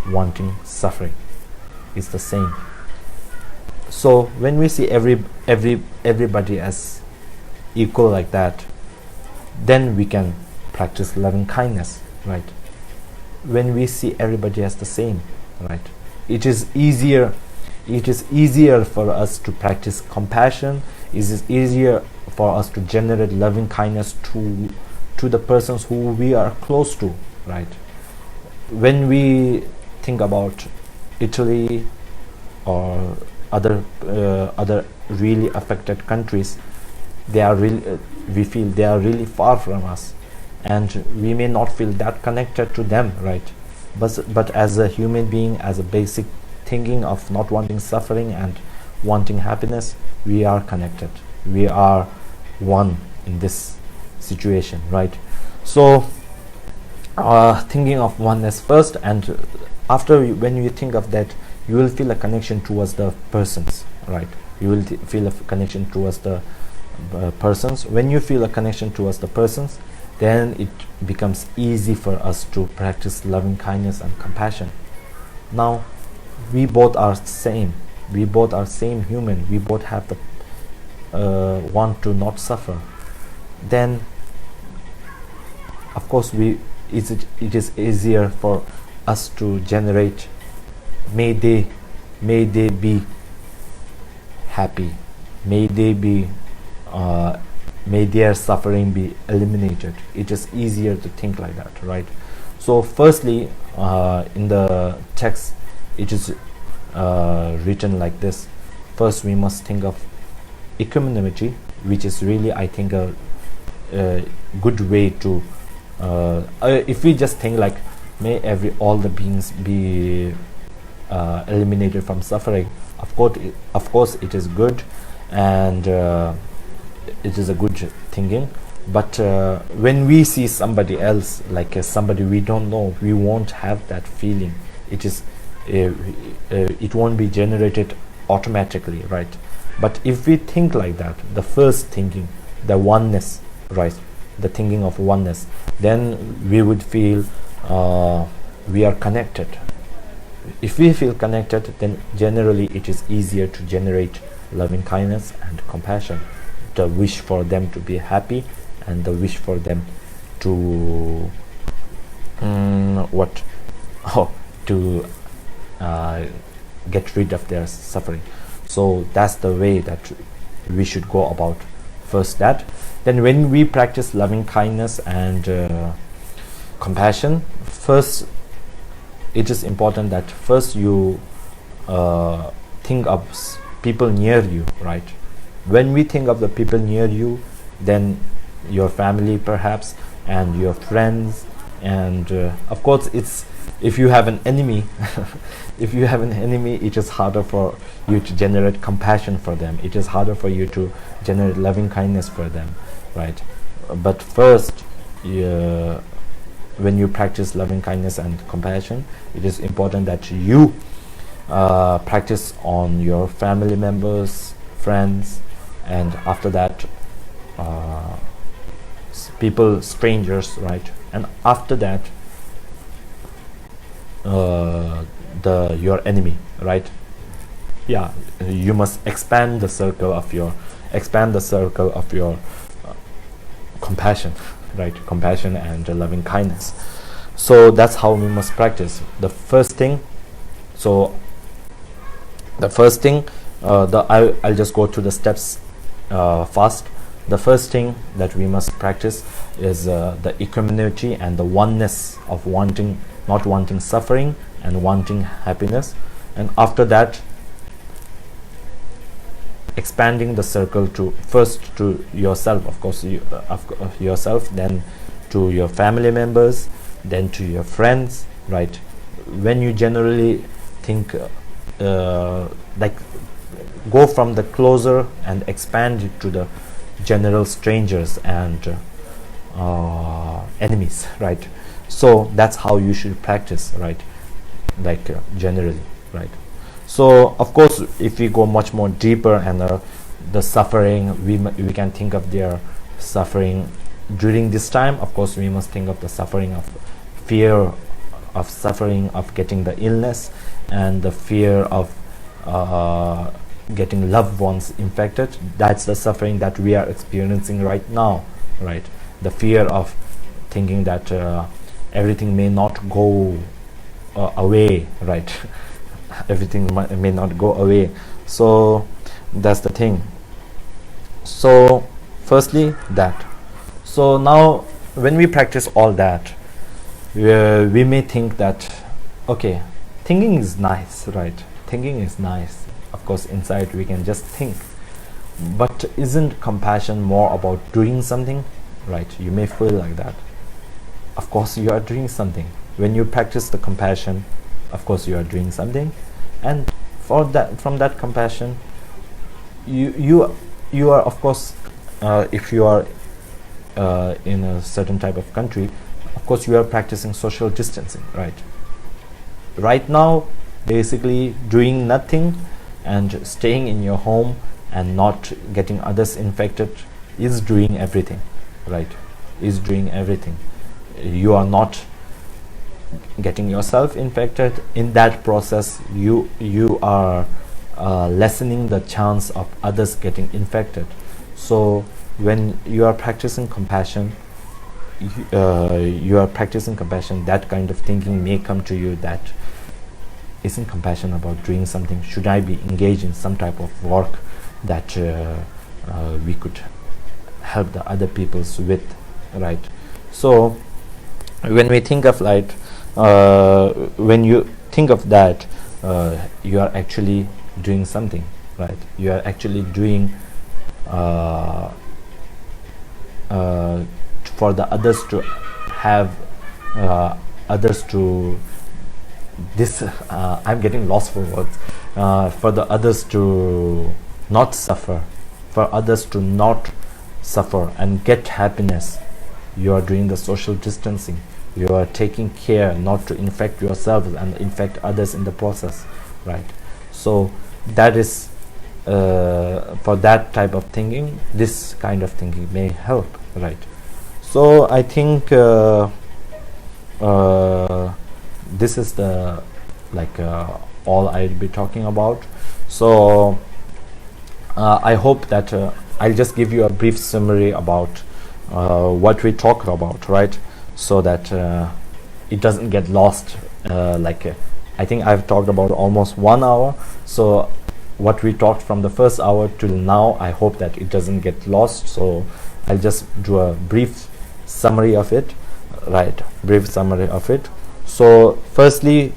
wanting suffering, is the same. So when we see everybody as equal like that, then we can practice loving kindness, right? When we see everybody as the same, right, it is easier for us to practice compassion. It is easier for us to generate loving kindness to the persons who we are close to, right? When we think about Italy or other really affected countries, they are really we feel they are really far from us, and we may not feel that connected to them, right? But as a human being, as a basic thinking of not wanting suffering and wanting happiness, we are connected, we are one in this situation, right? So thinking of oneness first, and after when you think of that, you will feel a connection towards the persons, right? You will feel a connection towards the persons. When you feel a connection towards the persons, then it becomes easy for us to practice loving kindness and compassion. Now we both are same, we both are same human, we both have the want to not suffer. Then of course it is easier for us to generate, may they be happy, may they be may their suffering be eliminated. It is easier to think like that, right? So firstly, in the text it is written like this: first we must think of equanimity, which is really, I think, a good way to if we just think like, may all the beings be eliminated from suffering, of course it is good, and it is a good thinking. But when we see somebody else, like somebody we don't know, we won't have that feeling. It won't be generated automatically, right? But if we think like that, the first thinking, the oneness, right, the thinking of oneness, then we would feel we are connected. If we feel connected, then generally it is easier to generate loving kindness and compassion, the wish for them to be happy, and the wish for them to get rid of their suffering. So that's the way that we should go about. First that, then when we practice loving kindness and compassion, first it is important that first you think of people near you, right? When we think of the people near you, then your family perhaps, and your friends, and of course if you have an enemy if you have an enemy, it is harder for you to generate compassion for them, it is harder for you to generate loving kindness for them, right? But first, when you practice loving kindness and compassion, it is important that you practice on your family members, friends, and after that people, strangers, right? And after that your enemy, right? Yeah, you must expand the circle of your compassion, right? Compassion and loving kindness. So that's how we must practice. The first thing, I'll just go to the steps fast. The first thing that we must practice is the equanimity and the oneness of not wanting suffering and wanting happiness. And after that, expanding the circle to first to yourself, of course, yourself, then to your family members, then to your friends, right? When you generally think like go from the closer and expand it to the general strangers and enemies, right? So that's how you should practice, right? Like generally, right? So of course, if we go much more deeper and the suffering, we can think of their suffering during this time. Of course, we must think of the suffering of fear of suffering of getting the illness, and the fear of getting loved ones infected. That's the suffering that we are experiencing right now, right? The fear of thinking that everything may not go away, right? Everything may not go away. So that's the thing. So firstly that. So now when we practice all that, we may think that, okay, thinking is nice, right? Thinking is nice. Of course, inside we can just think. But isn't compassion more about doing something, right? You may feel like that. Of course, you are doing something. When you practice the compassion, of course, you are doing something. And for that, from that compassion, you are, of course, if you are in a certain type of country, of course you are practicing social distancing, right? Right now, basically doing nothing and staying in your home and not getting others infected is doing everything, right? Is doing everything. You are not getting yourself infected. In that process, you are lessening the chance of others getting infected. So when you are practicing compassion, that kind of thinking may come to you, that isn't compassion about doing something? Should I be engaged in some type of work that we could help the other peoples with, right? So when we think of like when you think of that, you are actually doing something, right? You are actually doing for the others to have others to this I'm getting lost for words, for the others to not suffer, for others to not suffer and get happiness. You are doing the social distancing. You are taking care not to infect yourselves and infect others in the process, right? So that is for that type of thinking, this kind of thinking may help, right? So I think this is the all I'll be talking about. So I hope that I'll just give you a brief summary about what we talked about, right? So that it doesn't get lost. I think I've talked about almost 1 hour. So what we talked from the first hour till now, I hope that it doesn't get lost. So I'll just do a brief summary of it, right? Brief summary of it. So firstly,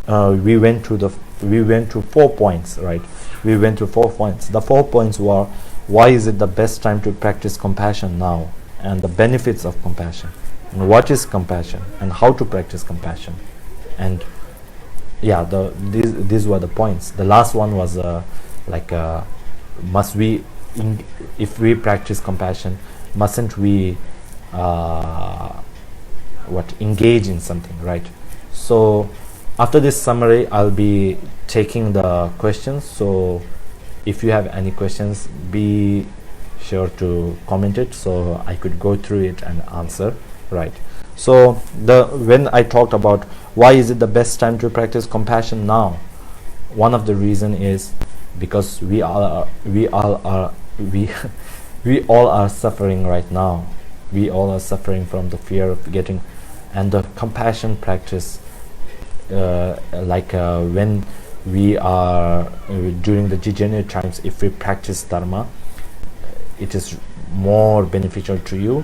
we went to 4 points, right? We went to 4 points. The 4 points were: why is it the best time to practice compassion now, and the benefits of compassion, and what is compassion, and how to practice compassion. And yeah, these were the points. The last one was must we if we practice compassion, mustn't we engage in something, right? So after this summary, I'll be taking the questions. So if you have any questions, be sure to comment it so I could go through it and answer, right? So when I talked about why is it the best time to practice compassion now, one of the reason is because we all are suffering right now. We all are suffering from the fear of getting, and the compassion practice, when we are during the degenerate times, if we practice dharma, it is more beneficial to you.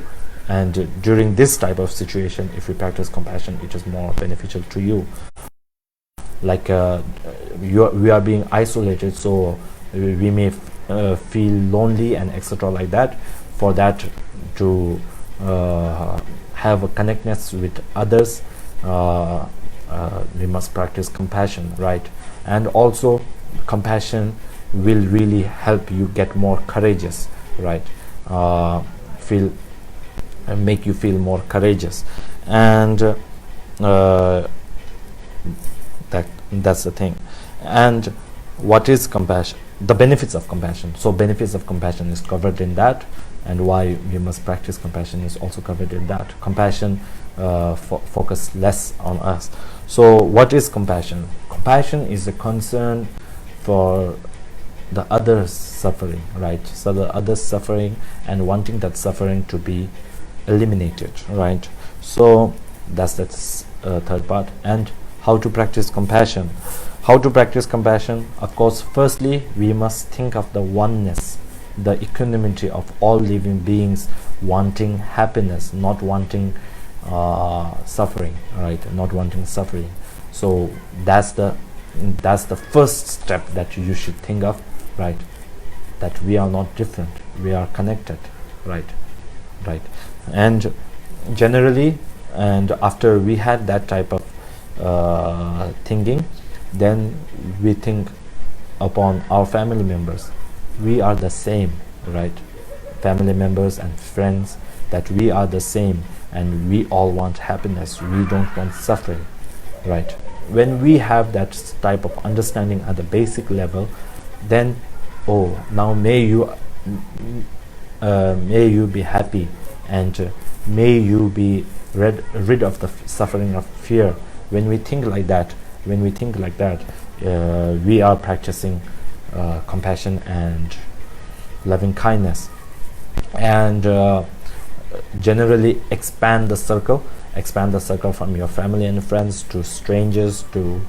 And during this type of situation, if we practice compassion, it is more beneficial to you. We are being isolated, so we may feel lonely and etc. like that. For that to have a connectedness with others, we must practice compassion, right? And also compassion will really help you get more courageous, right? Make you feel more courageous. And that's the thing. And what is compassion? The benefits of compassion. So benefits of compassion is covered in that, and why we must practice compassion is also covered in that. Compassion focus less on us. So what is compassion? Compassion is a concern for the other's suffering, right? So the other's suffering and wanting that suffering to be eliminated, right? So that's the third part. And how to practice compassion? How to practice compassion? Of course, firstly, we must think of the oneness, the equanimity of all living beings, wanting happiness, not wanting suffering, right? Not wanting suffering. So that's the first step that you should think of, right? That we are not different, we are connected, right? And generally, and after we had that type of thinking, then we think upon our family members. We are the same, right? Family members and friends, that we are the same, and we all want happiness, we don't want suffering, right? When we have that type of understanding at the basic level, then now may you be happy, and may you be rid of the suffering of fear. When we think like that, we are practicing compassion and loving kindness. And generally expand the circle from your family and friends to strangers, to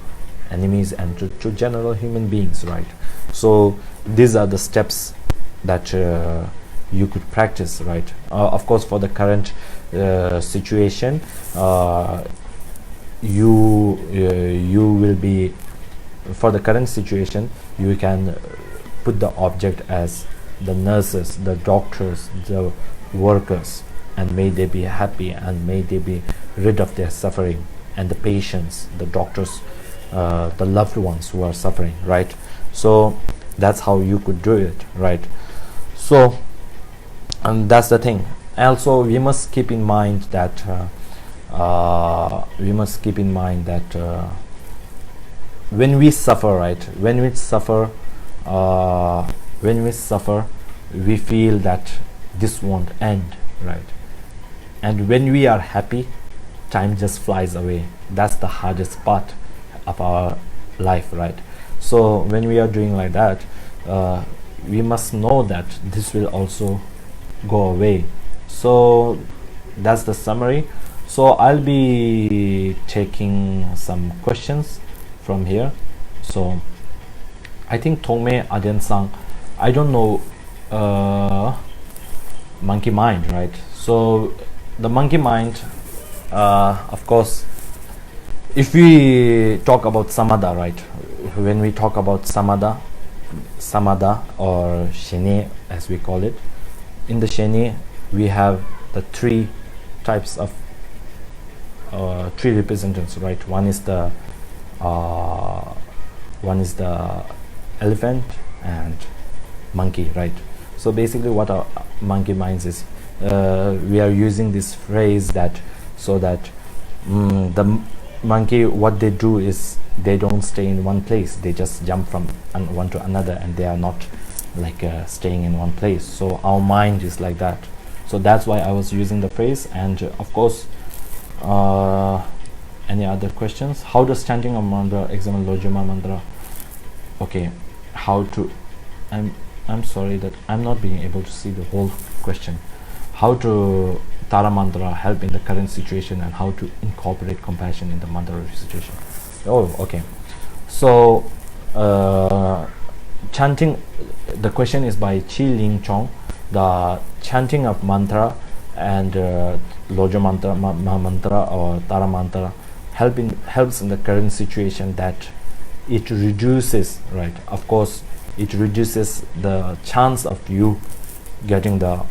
enemies, and to general human beings, right? So these are the steps that you could practice, right? Of course, for the current situation, you will be, for the current situation, you can put the object as the nurses, the doctors, the workers, and may they be happy, and may they be rid of their suffering, and the patients, the doctors, the loved ones who are suffering, right? So that's how you could do it, right? So, and that's the thing. Also, we must keep in mind that when we suffer, right? When we suffer, we feel that this won't end, right? And when we are happy, time just flies away. That's the hardest part of our life, right? So when we are doing like that, we must know that this will also go away. So that's the summary. So I'll be taking some questions from here. So I think Tongme Aden-sang, I don't know, monkey mind, right? So the monkey mind, of course, if we talk about samadha, right? When we talk about samadha or shene, as we call it, in the shene we have the three types of three representatives, right? One is the elephant and monkey, right? So basically what our monkey minds is, we are using this phrase that so that the monkey, what they do is they don't stay in one place, they just jump from one to another, and they are not like staying in one place. So our mind is like that. So that's why I was using the phrase. And of course, any other questions? How does chanting a mantra examine Lojima mantra? Okay, how to, I'm sorry that I'm not being able to see the whole question. How to Tara mantra help in the current situation, and how to incorporate compassion in the mantra situation. Oh, okay. So chanting, the question is by Chi Ling Chong. The chanting of mantra and Loja mantra, mantra or Tara mantra helps in the current situation, that it reduces, right? Of course, it reduces the chance of you getting the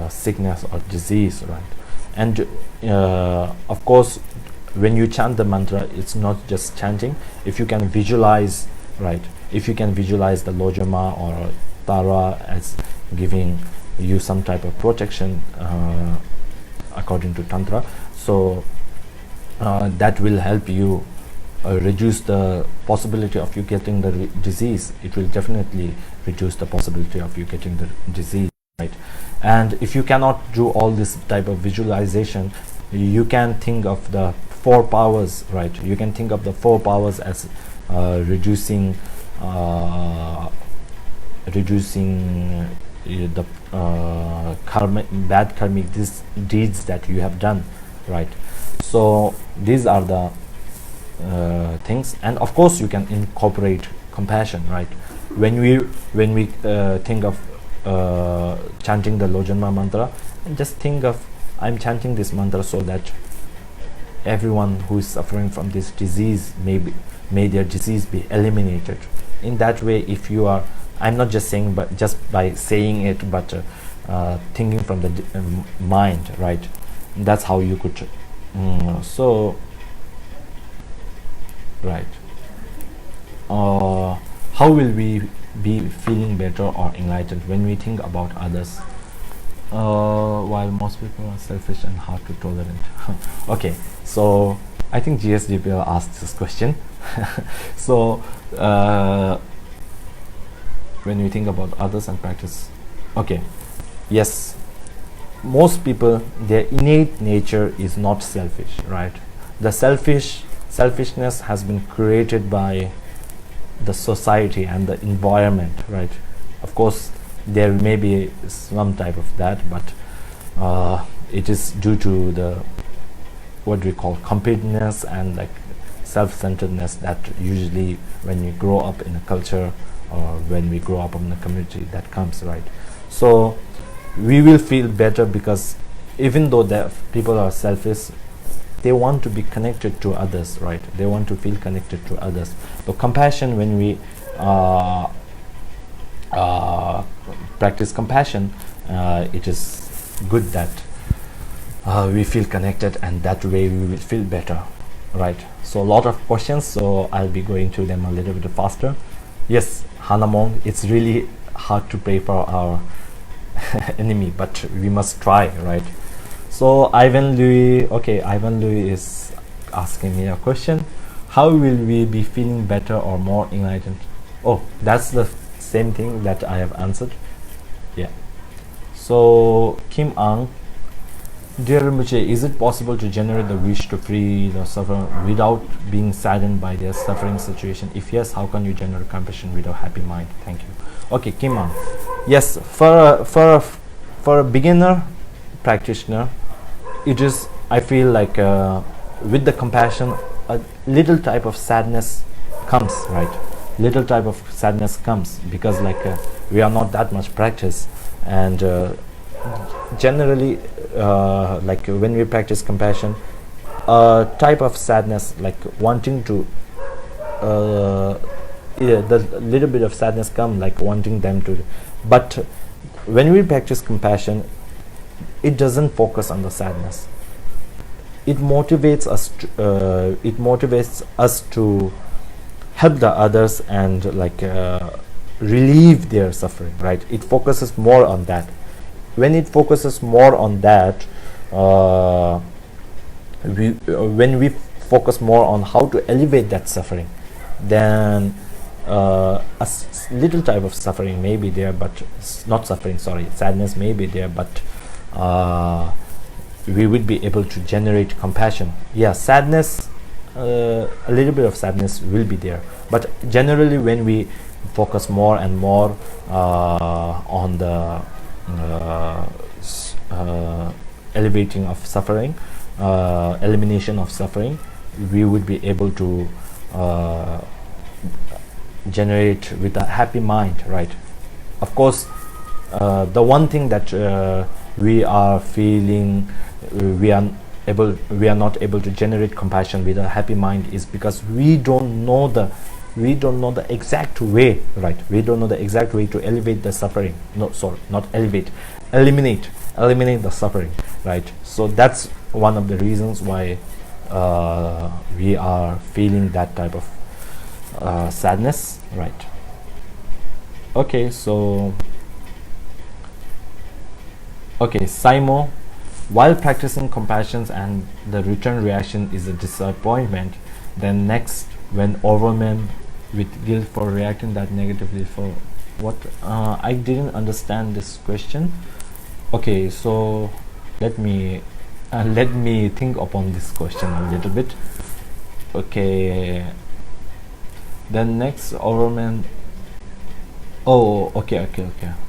sickness or disease, right? And of course, when you chant the mantra, it's not just chanting. If you can visualize, right? If you can visualize the Lojama or Tara as giving you some type of protection according to Tantra, so that will help you reduce the possibility of you getting the disease. It will definitely reduce the possibility of you getting the disease, right? And if you cannot do all this type of visualization, you can think of the 4 powers, right? You can think of the 4 powers as reducing the bad karmic deeds that you have done, right? So these are the things, and of course you can incorporate compassion, right? When we think of chanting the Lojanma mantra, and just think of, I'm chanting this mantra so that everyone who is suffering from this disease, may their disease be eliminated. In that way, if you are, I'm not just saying, but just by saying it, but thinking from the mind, right? That's how you could so right. How will we be feeling better or enlightened when we think about others? While most people are selfish and hard to tolerate. Okay, so I think GSDPL asked this question. So when we think about others and practice, okay, yes, most people, their innate nature is not selfish, right? The selfishness has been created by the society and the environment, right? Of course there may be some type of that, but it is due to the, what we call, competitiveness and like self-centeredness that usually when you grow up in a culture or when we grow up in a community, that comes, right? So we will feel better because even though the people are selfish, they want to be connected to others, right? They want to feel connected to others. So compassion, when we practice compassion, it is good that we feel connected, and that way we will feel better, right? So a lot of questions, so I'll be going through them a little bit faster. Yes, Hanamong, it's really hard to pray for our enemy, but we must try, right? So Ivan Louis, okay, Ivan Louis is asking me a question. How will we be feeling better or more enlightened? Oh, that's the same thing that I have answered. Yeah. So Kim Ang, dear Rinpoche, is it possible to generate the wish to free the sufferer without being saddened by their suffering situation? If yes, how can you generate compassion with a happy mind? Thank you. Okay, Kim Ang. Yes, for a beginner practitioner, it is, I feel like with the compassion, a little type of sadness comes, right? Little type of sadness comes because like we are not that much practice, and generally like when we practice compassion, a type of sadness like wanting to the little bit of sadness come, like wanting them to, but when we practice compassion, it doesn't focus on the sadness. It motivates us to help the others and like relieve their suffering, right? It focuses more on that. When it focuses more on that, when we focus more on how to elevate that suffering, then a little type of suffering may be there, but not suffering, sorry, sadness may be there, but we would be able to generate compassion. Yeah, sadness, a little bit of sadness will be there, but generally when we focus more and more on the elevating of suffering, elimination of suffering, we would be able to generate with a happy mind, right? Of course, the one thing that we are feeling we are not able to generate compassion with a happy mind is because we don't know the exact way, right? We don't know the exact way to elevate the suffering. No, sorry, not elevate, eliminate the suffering, right? So that's one of the reasons why we are feeling that type of sadness, right? Okay, so okay, Simo, while practicing compassion and the return reaction is a disappointment, then next, when overwhelmed with guilt for reacting that negatively, for what? I didn't understand this question. Okay, so let me let me think upon this question a little bit. Okay, then next overman. Oh, okay.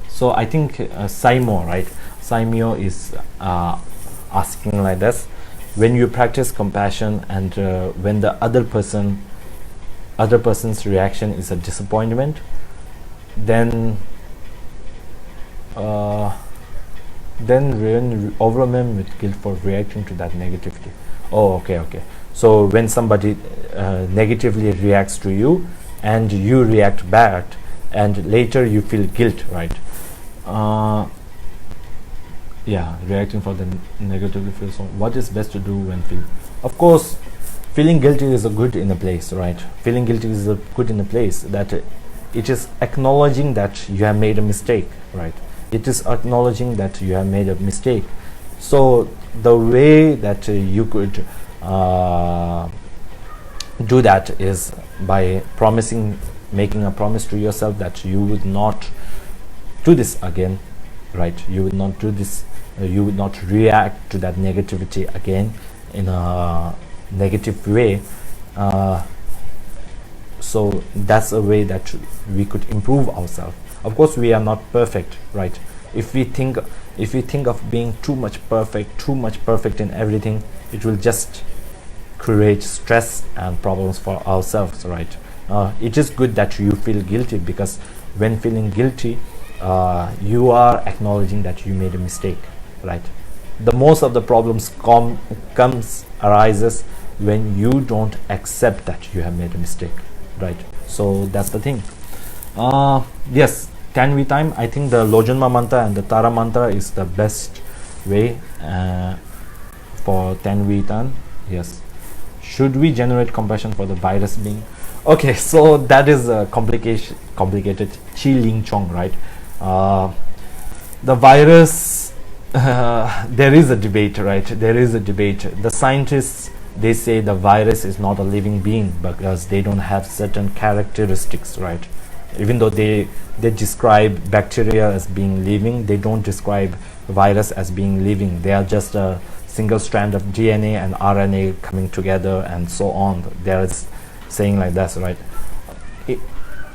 So I think Saimo, right? Saimyo is asking like this: when you practice compassion and when the other person's reaction is a disappointment, then when overwhelmed with guilt for reacting to that negativity. Oh, okay. So when somebody negatively reacts to you and you react bad, and later you feel guilt, right? Yeah, reacting for the negatively feels. So what is best to do when feel? Of course, feeling guilty is a good in a place, right? Feeling guilty is a good in a place that it is acknowledging that you have made a mistake, right? It is acknowledging that you have made a mistake. So the way that you could do that is by making a promise to yourself that you would not do this again, right? You would not do this. You would not react to that negativity again in a negative way. So that's a way that we could improve ourselves. Of course, we are not perfect, right? If we think of being too much perfect in everything, it will just create stress and problems for ourselves, right? It is good that you feel guilty, because when feeling guilty, you are acknowledging that you made a mistake, right? The most of the problems arises when you don't accept that you have made a mistake, right? So that's the thing. Yes, Tanvi time. I think the Lojunma mantra and the Tara mantra is the best way for Tanvi time. Yes. Should we generate compassion for the virus being? Okay, so that is a complicated Chi Ling Chong, right? The virus, there is a debate, right? There is a debate. The scientists, they say the virus is not a living being because they don't have certain characteristics, right? Even though they describe bacteria as being living, they don't describe virus as being living. They are just a single strand of DNA and RNA coming together and so on. There is saying like that, right?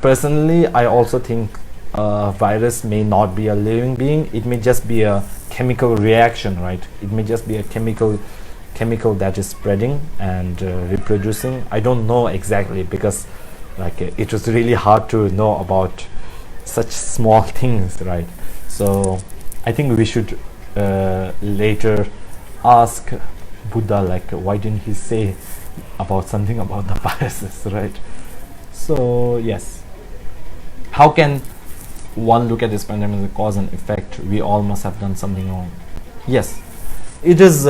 Personally, I also think virus may not be a living being. It may just be a chemical reaction, right? It may just be a chemical that is spreading and reproducing. I don't know exactly, because like it was really hard to know about such small things, right? So I think we should later ask Buddha, like, why didn't he say about something about the viruses, right? So yes, how can one look at this pandemic as a cause and effect? We all must have done something wrong. Yes, it is.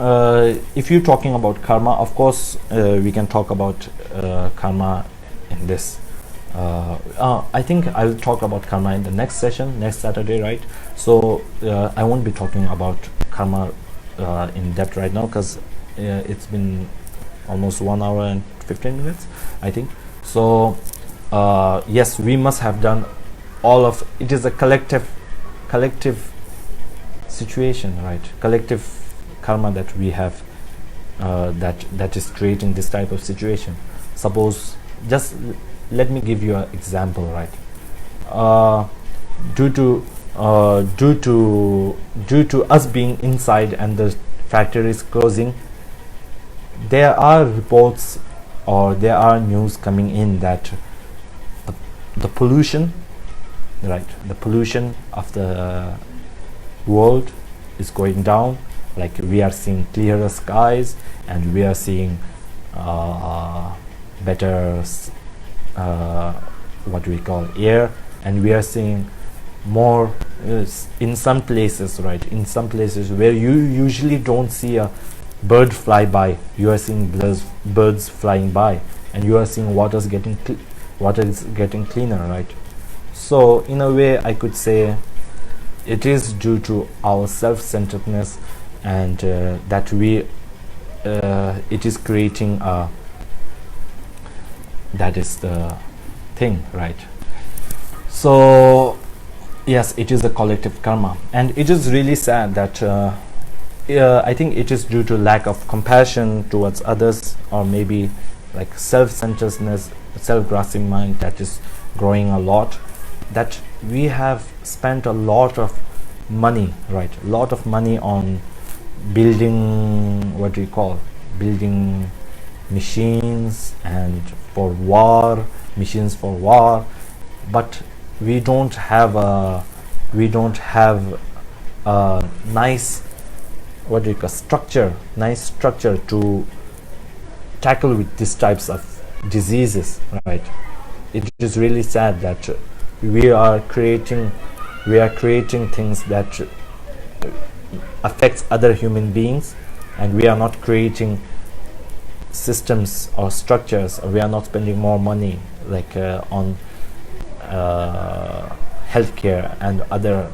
If you're talking about karma, of course, we can talk about karma in this. I think I'll talk about karma in the next session, next Saturday, right? So I won't be talking about karma in depth right now, because it's been almost 1 hour and 15 minutes, I think. So yes, we must have done all of it. Is a collective situation, right? Collective karma that we have, that is creating this type of situation. Suppose, just let me give you an example, right? Due to us being inside and the factory is closing, there are reports or there are news coming in that the pollution, right? The pollution of the world is going down. Like, we are seeing clearer skies, and we are seeing better what do we call air, and we are seeing more in some places, right? In some places where you usually don't see a bird fly by, you are seeing birds flying by, and you are seeing water is getting cleaner, right? So in a way, I could say it is due to our self-centeredness, and that we it is creating a, that is the thing, right? So yes, it is a collective karma, and it is really sad that I think it is due to lack of compassion towards others, or maybe like self-centeredness, self-grasping mind that is growing a lot, that we have spent a lot of money, right, a lot of money on building, what do you call, building machines and for war, machines for war, but we don't have a nice, what do you call, nice structure to tackle with these types of diseases, right? It is really sad that we are creating things that affects other human beings, and we are not creating systems or structures, or we are not spending more money like on healthcare and other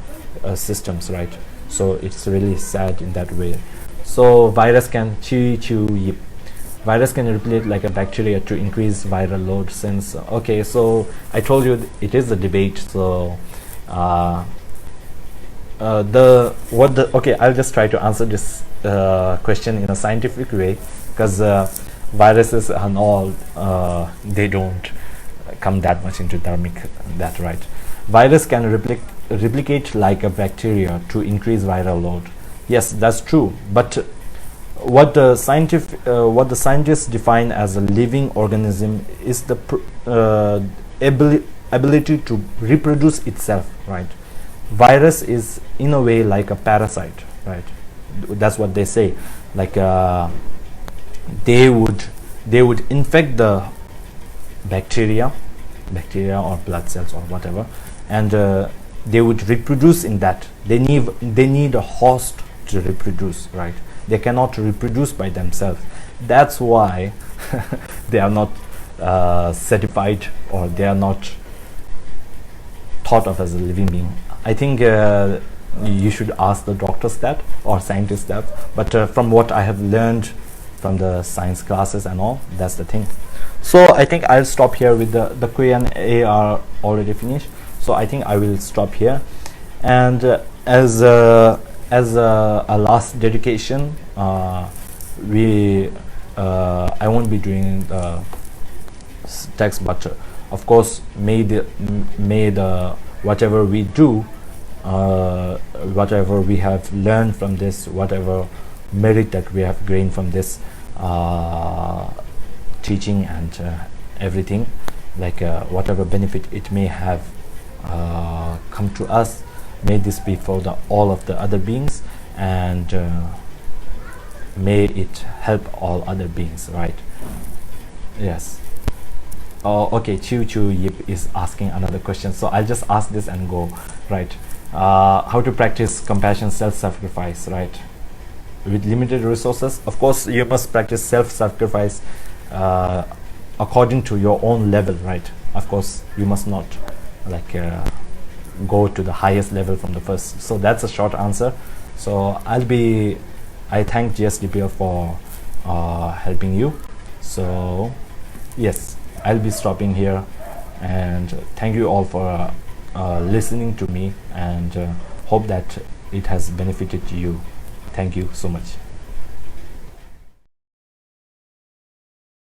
systems, right? So it's really sad in that way. So virus can yip. Virus can replicate like a bacteria to increase viral load. Since okay, so I told you it is a debate. So okay, I'll just try to answer this question in a scientific way, because viruses and all, they don't come that much into dharmic, that right. Virus can replicate like a bacteria to increase viral load. Yes, that's true, but what the scientists define as a living organism is the ability to reproduce itself, right? Virus is in a way like a parasite, right? That's what they say. Like they would infect the bacteria or blood cells or whatever, and they would reproduce in that. They need a host to reproduce, right? They cannot reproduce by themselves. That's why they are not certified, or they are not thought of as a living being. I think you should ask the doctors that, or scientists that, but from what I have learned from the science classes and all, that's the thing. So I think I'll stop here with the Q&A are already finished, so I think I will stop here. And as a last dedication, I won't be doing the text, but of course may the whatever we do, whatever we have learned from this, whatever merit that we have gained from this teaching and everything, like whatever benefit it may have come to us, may this be for all of the other beings, and may it help all other beings, right? Yes. Okay, Chu Yip is asking another question, so I'll just ask this and go, right? How to practice compassion, self-sacrifice, right? With limited resources, of course you must practice self-sacrifice according to your own level, right? Of course you must not like go to the highest level from the first. So that's a short answer. So I thank GSDPL for helping you. So yes, I'll be stopping here, and thank you all for listening to me, and hope that it has benefited you. Thank you so much.